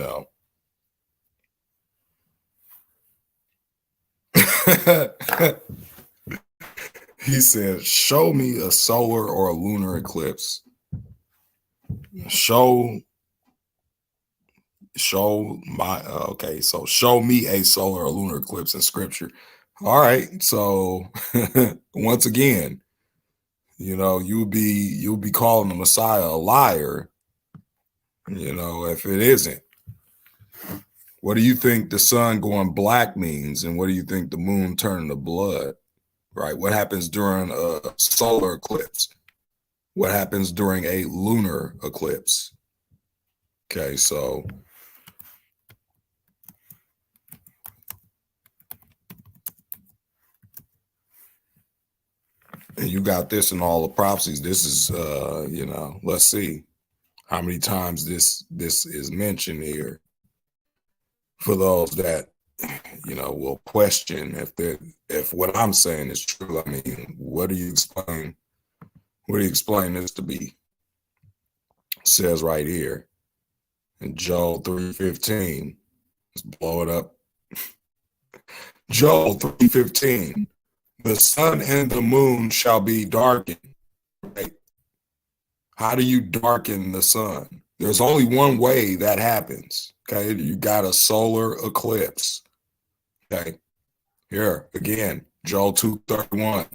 said, show me a solar or a lunar eclipse. Show me a solar or lunar eclipse in scripture. All right. So once again, you'll be calling the Messiah a liar, if it isn't. What do you think the sun going black means? And what do you think the moon turning to blood? Right? What happens during a solar eclipse? What happens during a lunar eclipse? Okay, so and you got this in all the prophecies. This is let's see how many times this is mentioned here. For those that will question if what I'm saying is true. I mean, what do you explain this to be? It says right here in Joel 3:15. Let's blow it up. Joel 3:15. The sun and the moon shall be darkened. Right? How do you darken the sun? There's only one way that happens. Okay, you got a solar eclipse. Okay, here again, Joel 2:31.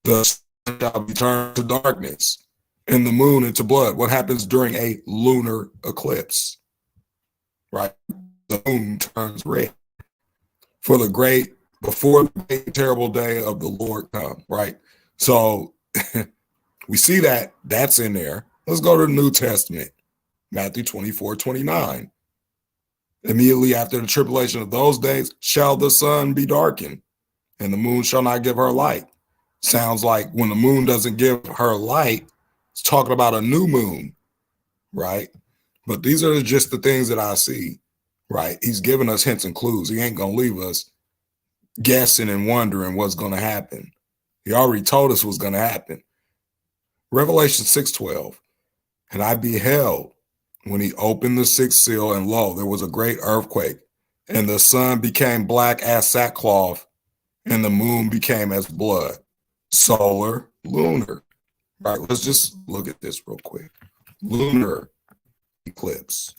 The sun shall be turned to darkness and the moon into blood. What happens during a lunar eclipse? Right, the moon turns red before the great terrible day of the Lord come. Right, so we see that's in there. Let's go to the New Testament, Matthew 24:29. Immediately after the tribulation of those days shall the sun be darkened and the moon shall not give her light. Sounds like when the moon doesn't give her light, it's talking about a new moon, right? But these are just the things that I see, right? He's giving us hints and clues. He ain't going to leave us guessing and wondering what's going to happen. He already told us what's going to happen. Revelation 6:12. And I beheld when he opened the sixth seal, and lo, there was a great earthquake, and the sun became black as sackcloth, and the moon became as blood. Solar, lunar. Right, let's just look at this real quick. Lunar eclipse.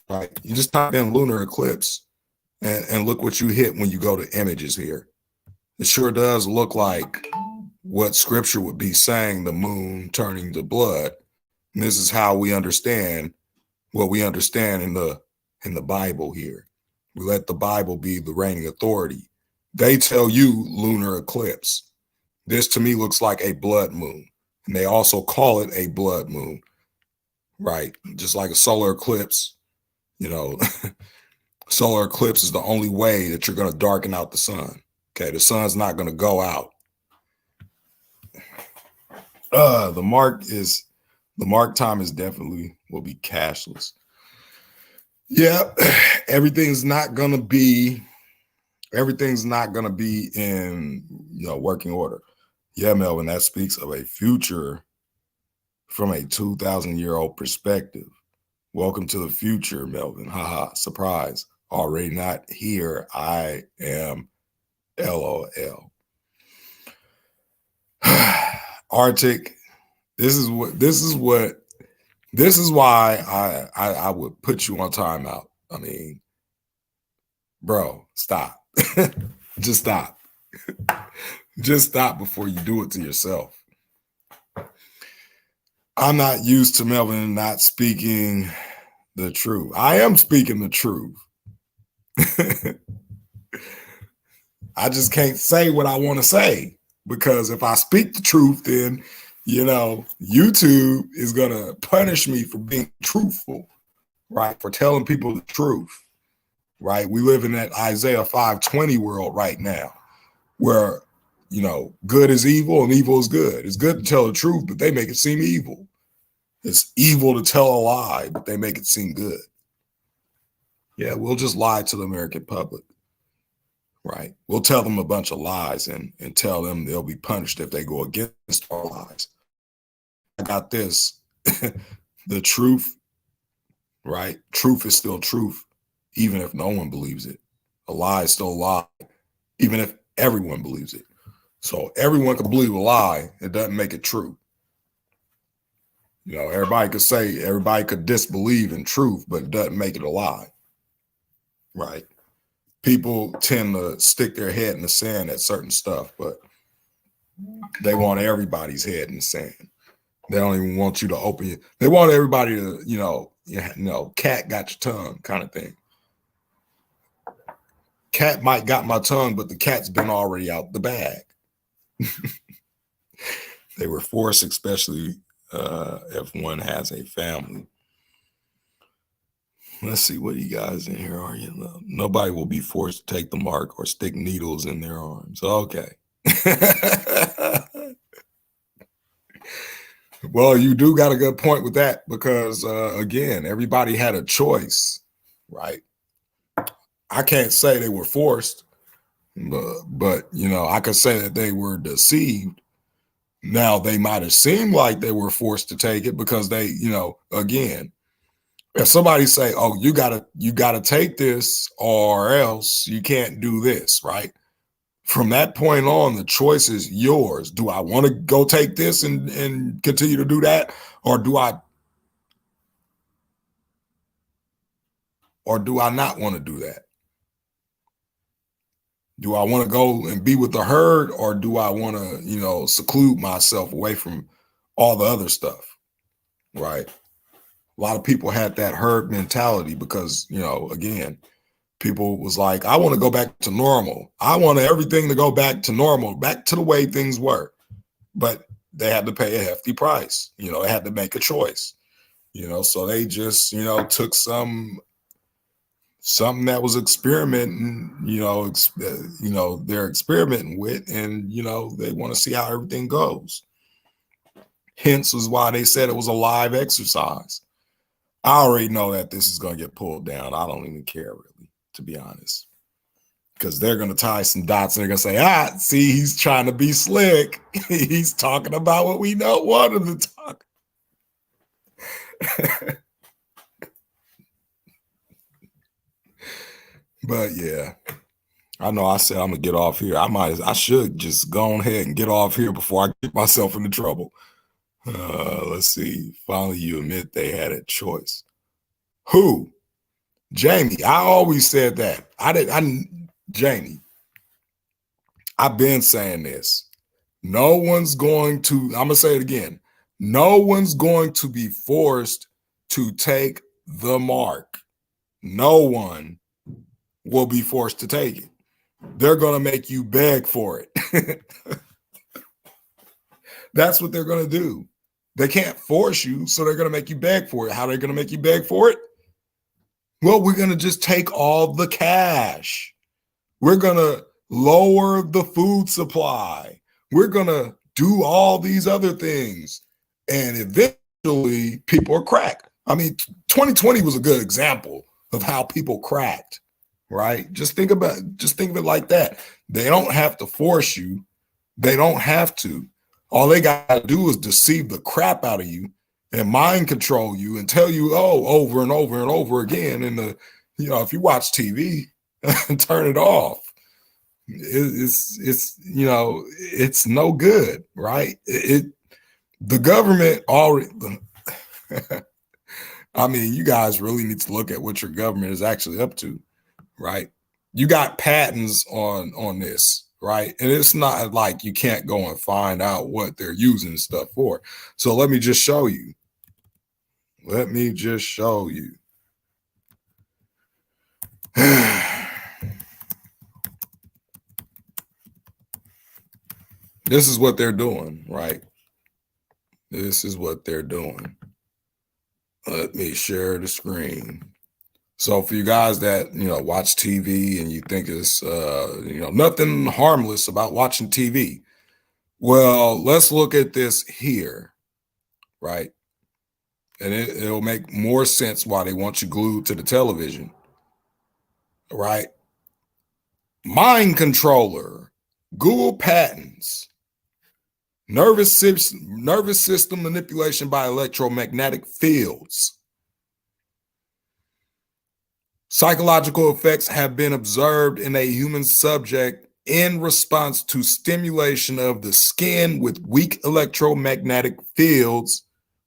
Right, you just type in lunar eclipse and look what you hit when you go to images here. It sure does look like what scripture would be saying, the moon turning to blood. And this is how we understand what we understand in the Bible here. We let the Bible be the reigning authority. They tell you lunar eclipse. This to me looks like a blood moon. And they also call it a blood moon, right? Just like a solar eclipse, you know, solar eclipse is the only way that you're going to darken out the sun. Okay, the sun's not going to go out. The mark time is definitely will be cashless. Yeah, everything's not going to be in, you know, working order. Yeah, Melvin, that speaks of a future from a 2,000-year-old perspective. Welcome to the future, Melvin. Haha, surprise. Already not here. I am LOL. Arctic, this is why I would put you on timeout. I mean, bro, stop. Just stop. Just stop before you do it to yourself. I'm not used to Melvin not speaking the truth. I am speaking the truth. I just can't say what I want to say, because if I speak the truth, then, you know, YouTube is going to punish me for being truthful, right? For telling people the truth, right? We live in that Isaiah 5:20 world right now where, you know, good is evil and evil is good. It's good to tell the truth, but they make it seem evil. It's evil to tell a lie, but they make it seem good. Yeah, we'll just lie to the American public, right? We'll tell them a bunch of lies and tell them they'll be punished if they go against our lies. I got this. The truth, right? Truth is still truth, even if no one believes it. A lie is still a lie, even if everyone believes it. So everyone can believe a lie. It doesn't make it true. You know, everybody could disbelieve in truth, but it doesn't make it a lie, right? People tend to stick their head in the sand at certain stuff, but they want everybody's head in the sand. They don't even want you to open it. They want everybody to, you know, cat got your tongue kind of thing. Cat might got my tongue, but the cat's been already out the bag. They were forced, especially if one has a family. Let's see, what you guys in here are you? Nobody will be forced to take the mark or stick needles in their arms. Okay. Well, you do got a good point with that, because again, everybody had a choice, right? I can't say they were forced, but you know, I could say that they were deceived. Now, they might have seemed like they were forced to take it because they, you know, again, if somebody say, "Oh, you gotta take this, or else you can't do this," right? From that point on, the choice is yours. Do I want to go take this and continue to do that, or do I not want to do that? Do I want to go and be with the herd, or do I want to, you know, seclude myself away from all the other stuff, right? A lot of people had that herd mentality because, you know, again, people was like, I want to go back to normal. I want everything to go back to normal, back to the way things were. But they had to pay a hefty price. You know, they had to make a choice, you know, so they just, you know, took something that was experimenting, you know, they're experimenting with, and, you know, they want to see how everything goes. Hence is why they said it was a live exercise. I already know that this is going to get pulled down. I don't even care, really, to be honest. Because they're going to tie some dots and they're going to say, see, he's trying to be slick. He's talking about what we don't want him to talk. But yeah, I know I said I'm going to get off here. I should just go ahead and get off here before I get myself into trouble. Let's see. Finally, you admit they had a choice. Who? Jamie. I always said that. Jamie, I've been saying this. No one's going to, I'm going to say it again. No one's going to be forced to take the mark. No one will be forced to take it. They're going to make you beg for it. That's what they're going to do. They can't force you, so they're going to make you beg for it. How are they going to make you beg for it? Well, we're going to just take all the cash. We're going to lower the food supply. We're going to do all these other things. And eventually people are cracked. I mean, 2020 was a good example of how people cracked, right? Just think of it like that. They don't have to force you. They don't have to. All they got to do is deceive the crap out of you and mind control you and tell you, over and over and over again. And if you watch TV, turn it off. It's no good, right? The government already. I mean, you guys really need to look at what your government is actually up to, right? You got patents on this. Right. And it's not like you can't go and find out what they're using stuff for. So let me just show you. This is what they're doing, right? This is what they're doing. Let me share the screen. So for you guys that, watch TV and you think it's, nothing harmless about watching TV. Well, let's look at this here, right? And it'll make more sense why they want you glued to the television, right? Mind controller, Google patents, nervous system manipulation by electromagnetic fields. Psychological effects have been observed in a human subject in response to stimulation of the skin with weak electromagnetic fields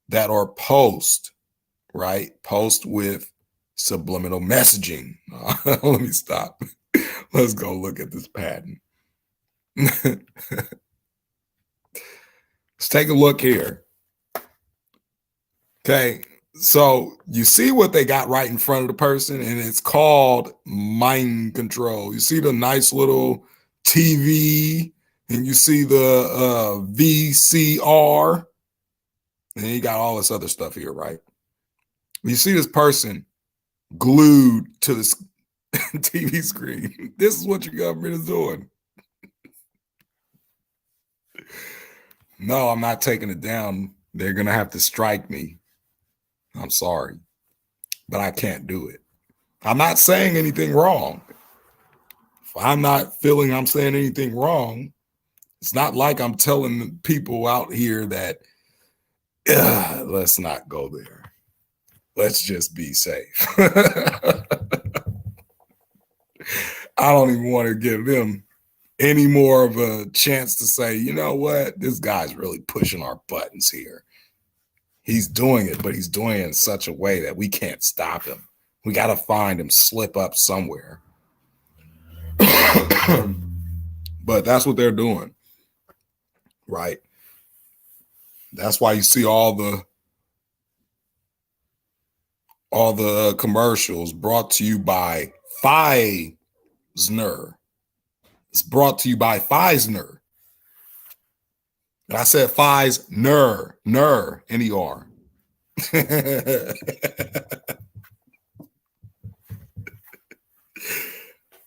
that are post with subliminal messaging. Let me stop. Let's go look at this patent. Let's take a look here. Okay. So you see what they got right in front of the person, and it's called mind control. You see the nice little TV, and you see the VCR, and you got all this other stuff here, right? You see this person glued to this TV screen. This is what your government is doing. No, I'm not taking it down. They're going to have to strike me. I'm sorry, but I can't do it. I'm not saying anything wrong. If I'm not feeling I'm saying anything wrong, it's not like I'm telling people out here that let's not go there. Let's just be safe. I don't even want to give them any more of a chance to say, you know what, this guy's really pushing our buttons here. He's doing it, but he's doing it in such a way that we can't stop him. We got to find him slip up somewhere. But that's what they're doing, right? That's why you see all the commercials brought to you by Pfizer. It's brought to you by Pfizer. And I said Pfizer, N-E-R.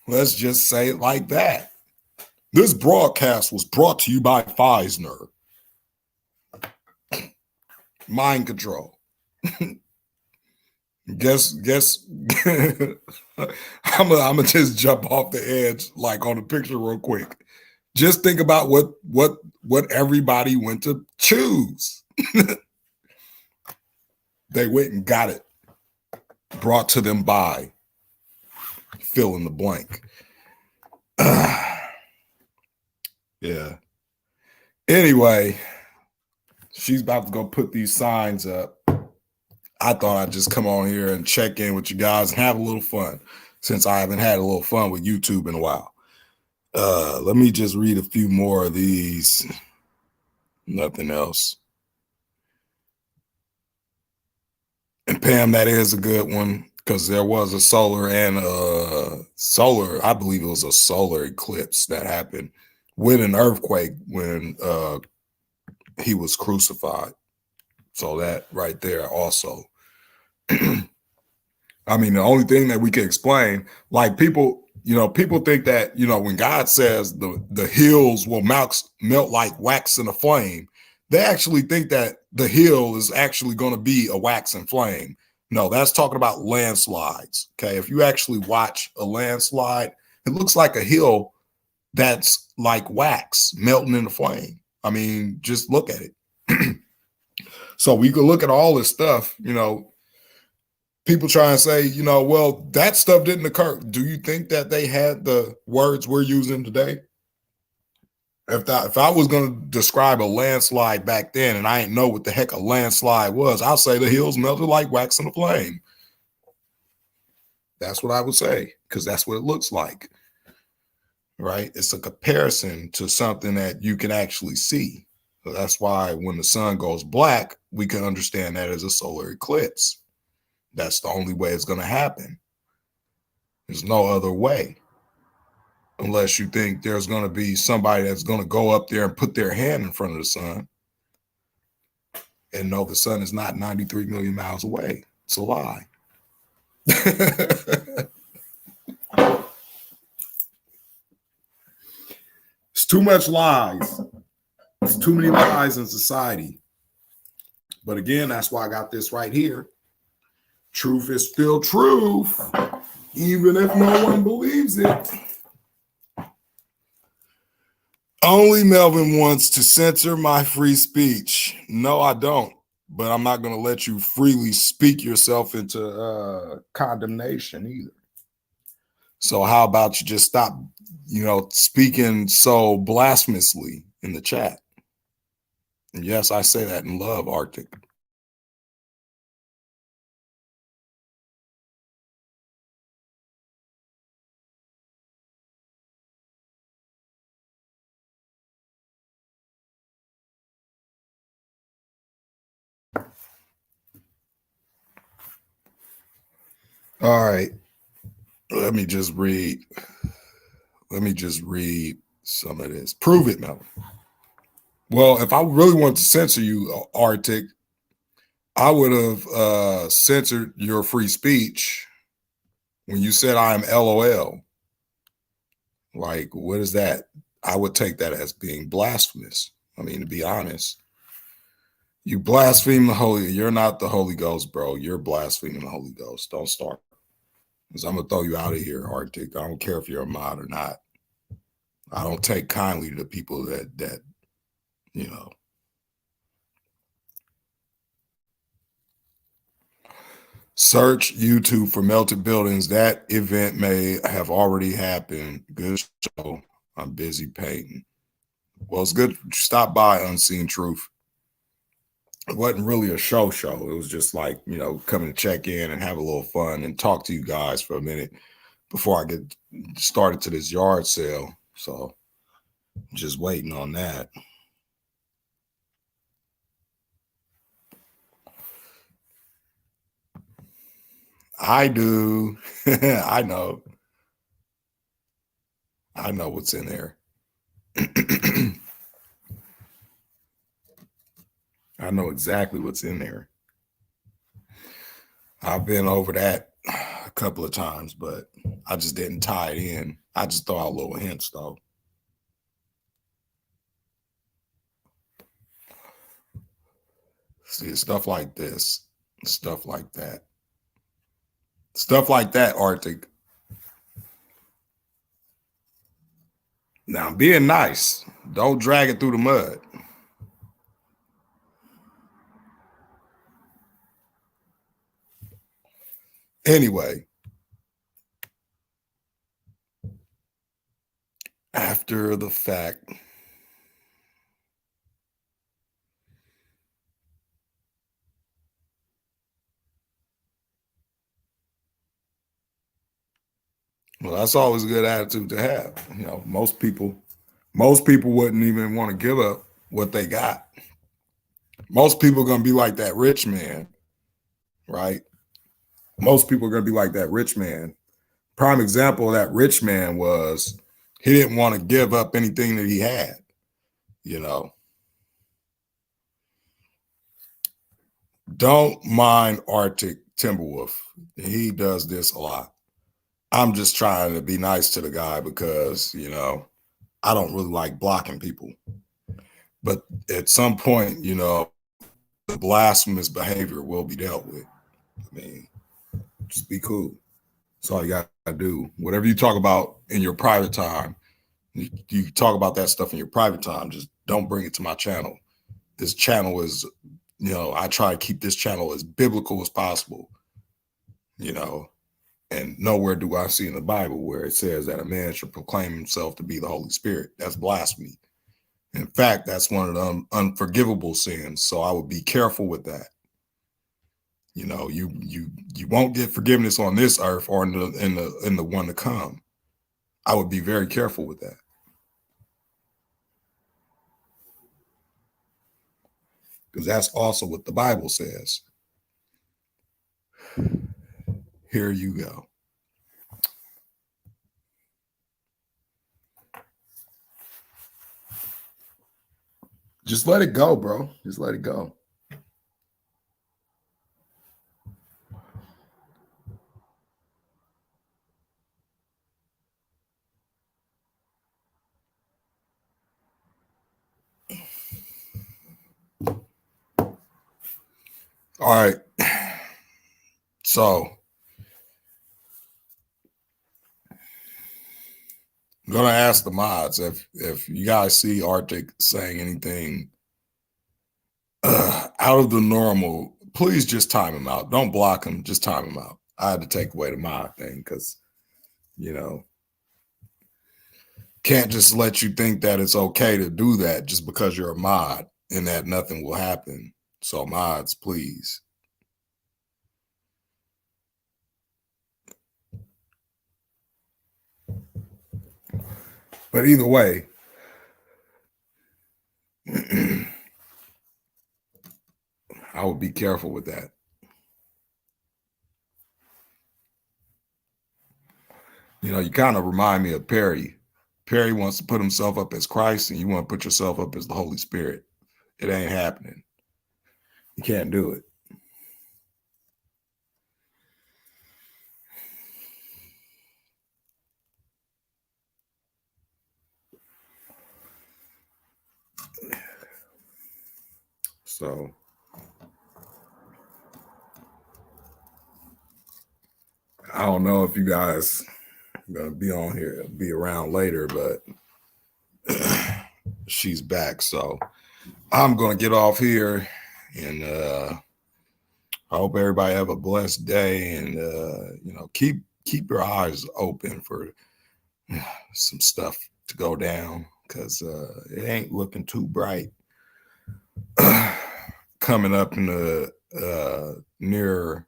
Let's just say it like that. This broadcast was brought to you by Pfizer. Mind control. guess I'm gonna just jump off the edge like on the picture real quick. Just think about what everybody went to choose. They went and got it brought to them by fill in the blank. Yeah. Anyway, she's about to go put these signs up. I thought I'd just come on here and check in with you guys and have a little fun since I haven't had a little fun with YouTube in a while. Let me just read a few more of these. Nothing else. And Pam, that is a good one because there was a solar, I believe it was a solar eclipse that happened with an earthquake when he was crucified. So that right there also. I mean, the only thing that we can explain, like people think that, when God says the hills will melt like wax in a flame, they actually think that the hill is actually going to be a wax and flame. No, that's talking about landslides. Okay. If you actually watch a landslide, it looks like a hill that's like wax melting in the flame. I mean, just look at it. So we could look at all this stuff, people try and say, well, that stuff didn't occur. Do you think that they had the words we're using today? If I was going to describe a landslide back then and I didn't know what the heck a landslide was, I'll say the hills melted like wax in a flame. That's what I would say, because that's what it looks like, right? It's a comparison to something that you can actually see. So that's why when the sun goes black, we can understand that as a solar eclipse. That's the only way it's going to happen. There's no other way. Unless you think there's going to be somebody that's going to go up there and put their hand in front of the sun and know the sun is not 93 million miles away. It's a lie. It's too much lies. It's too many lies in society. But again, that's why I got this right here. Truth is still truth, even if no one believes it. Only Melvin wants to censor my free speech. No, I don't. But I'm not going to let you freely speak yourself into condemnation either. So how about you just stop, speaking so blasphemously in the chat? And yes, I say that in love, Arctic. All right. Let me just read some of this. Prove it, Melvin. Well, if I really wanted to censor you, Arctic, I would have censored your free speech when you said I am LOL. Like, what is that? I would take that as being blasphemous. I mean, to be honest, you blaspheme the Holy. You're not the Holy Ghost, bro. You're blaspheming the Holy Ghost. Don't start. Because I'm going to throw you out of here, Arctic. I don't care if you're a mod or not. I don't take kindly to people that Search YouTube for melted buildings. That event may have already happened. Good show. I'm busy painting. Well, it's good. Stop by Unseen Truth. It wasn't really a show. It was just like, coming to check in and have a little fun and talk to you guys for a minute before I get started to this yard sale. So just waiting on that. I do. I know what's in there. I know exactly what's in there. I've been over that a couple of times, but I just didn't tie it in. I just throw out little hints, though. See, stuff like this, stuff like that. Stuff like that, Arctic. Now, being nice, don't drag it through the mud. Anyway, after the fact, well, that's always a good attitude to have. You know, most people wouldn't even want to give up what they got. Most people are going to be like that rich man, right? Most people are going to be like that rich man. Prime example of that rich man was he didn't want to give up anything that he had, you know. Don't mind Arctic Timberwolf. He does this a lot. I'm just trying to be nice to the guy because, you know, I don't really like blocking people. But at some point, you know, the blasphemous behavior will be dealt with. I mean, just be cool. That's all you got to do. Whatever you talk about in your private time, you talk about that stuff in your private time. Just don't bring it to my channel. This channel is, you know, I try to keep this channel as biblical as possible, you know. And nowhere do I see in the Bible where it says that a man should proclaim himself to be the Holy Spirit. That's blasphemy. In fact, that's one of the unforgivable sins. So I would be careful with that. You know, you won't get forgiveness on this earth or in the one to come. I would be very careful with that. Because that's also what the Bible says. Here you go. Just let it go, bro. Just let it go. All right. So I'm gonna ask the mods if you guys see Arctic saying anything out of the normal, please just time him out. Don't block him, just time him out. I had to take away the mod thing because, you know, can't just let you think that it's okay to do that just because you're a mod and that nothing will happen. So mods, please. But either way, I would be careful with that. You know, you kind of remind me of Perry. Perry wants to put himself up as Christ, and you want to put yourself up as the Holy Spirit. It ain't happening. You can't do it. So I don't know if you guys are gonna be on here, be around later, but she's back. So I'm gonna get off here, and I hope everybody have a blessed day, and you know, keep your eyes open for some stuff to go down because it ain't looking too bright coming up in the near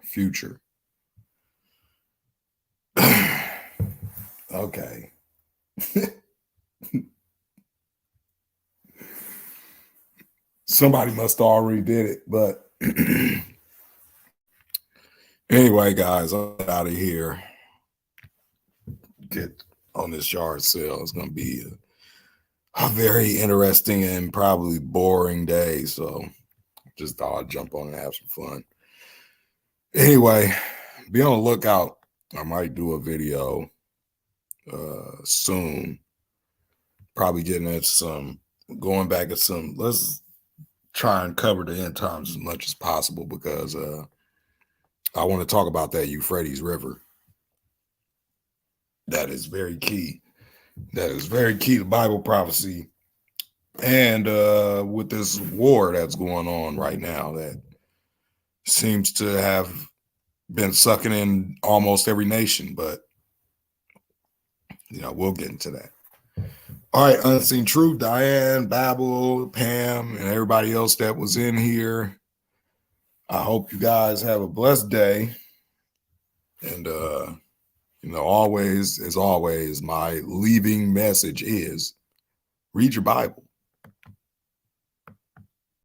future. Okay. Somebody must have already did it, but anyway, guys, I'm out of here. Get on this yard sale. It's going to be a very interesting and probably boring day. So just thought I'd jump on and have some fun. Anyway, be on the lookout. I might do a video soon. Probably getting into some, going back at some, let's try and cover the end times as much as possible because I want to talk about that Euphrates River. That is very key. That is very key to Bible prophecy. And with this war that's going on right now, that seems to have been sucking in almost every nation, but we'll get into that. All right, Unseen Truth, Diane, Babel, Pam, and everybody else that was in here. I hope you guys have a blessed day. And always, as always, my leaving message is read your Bible.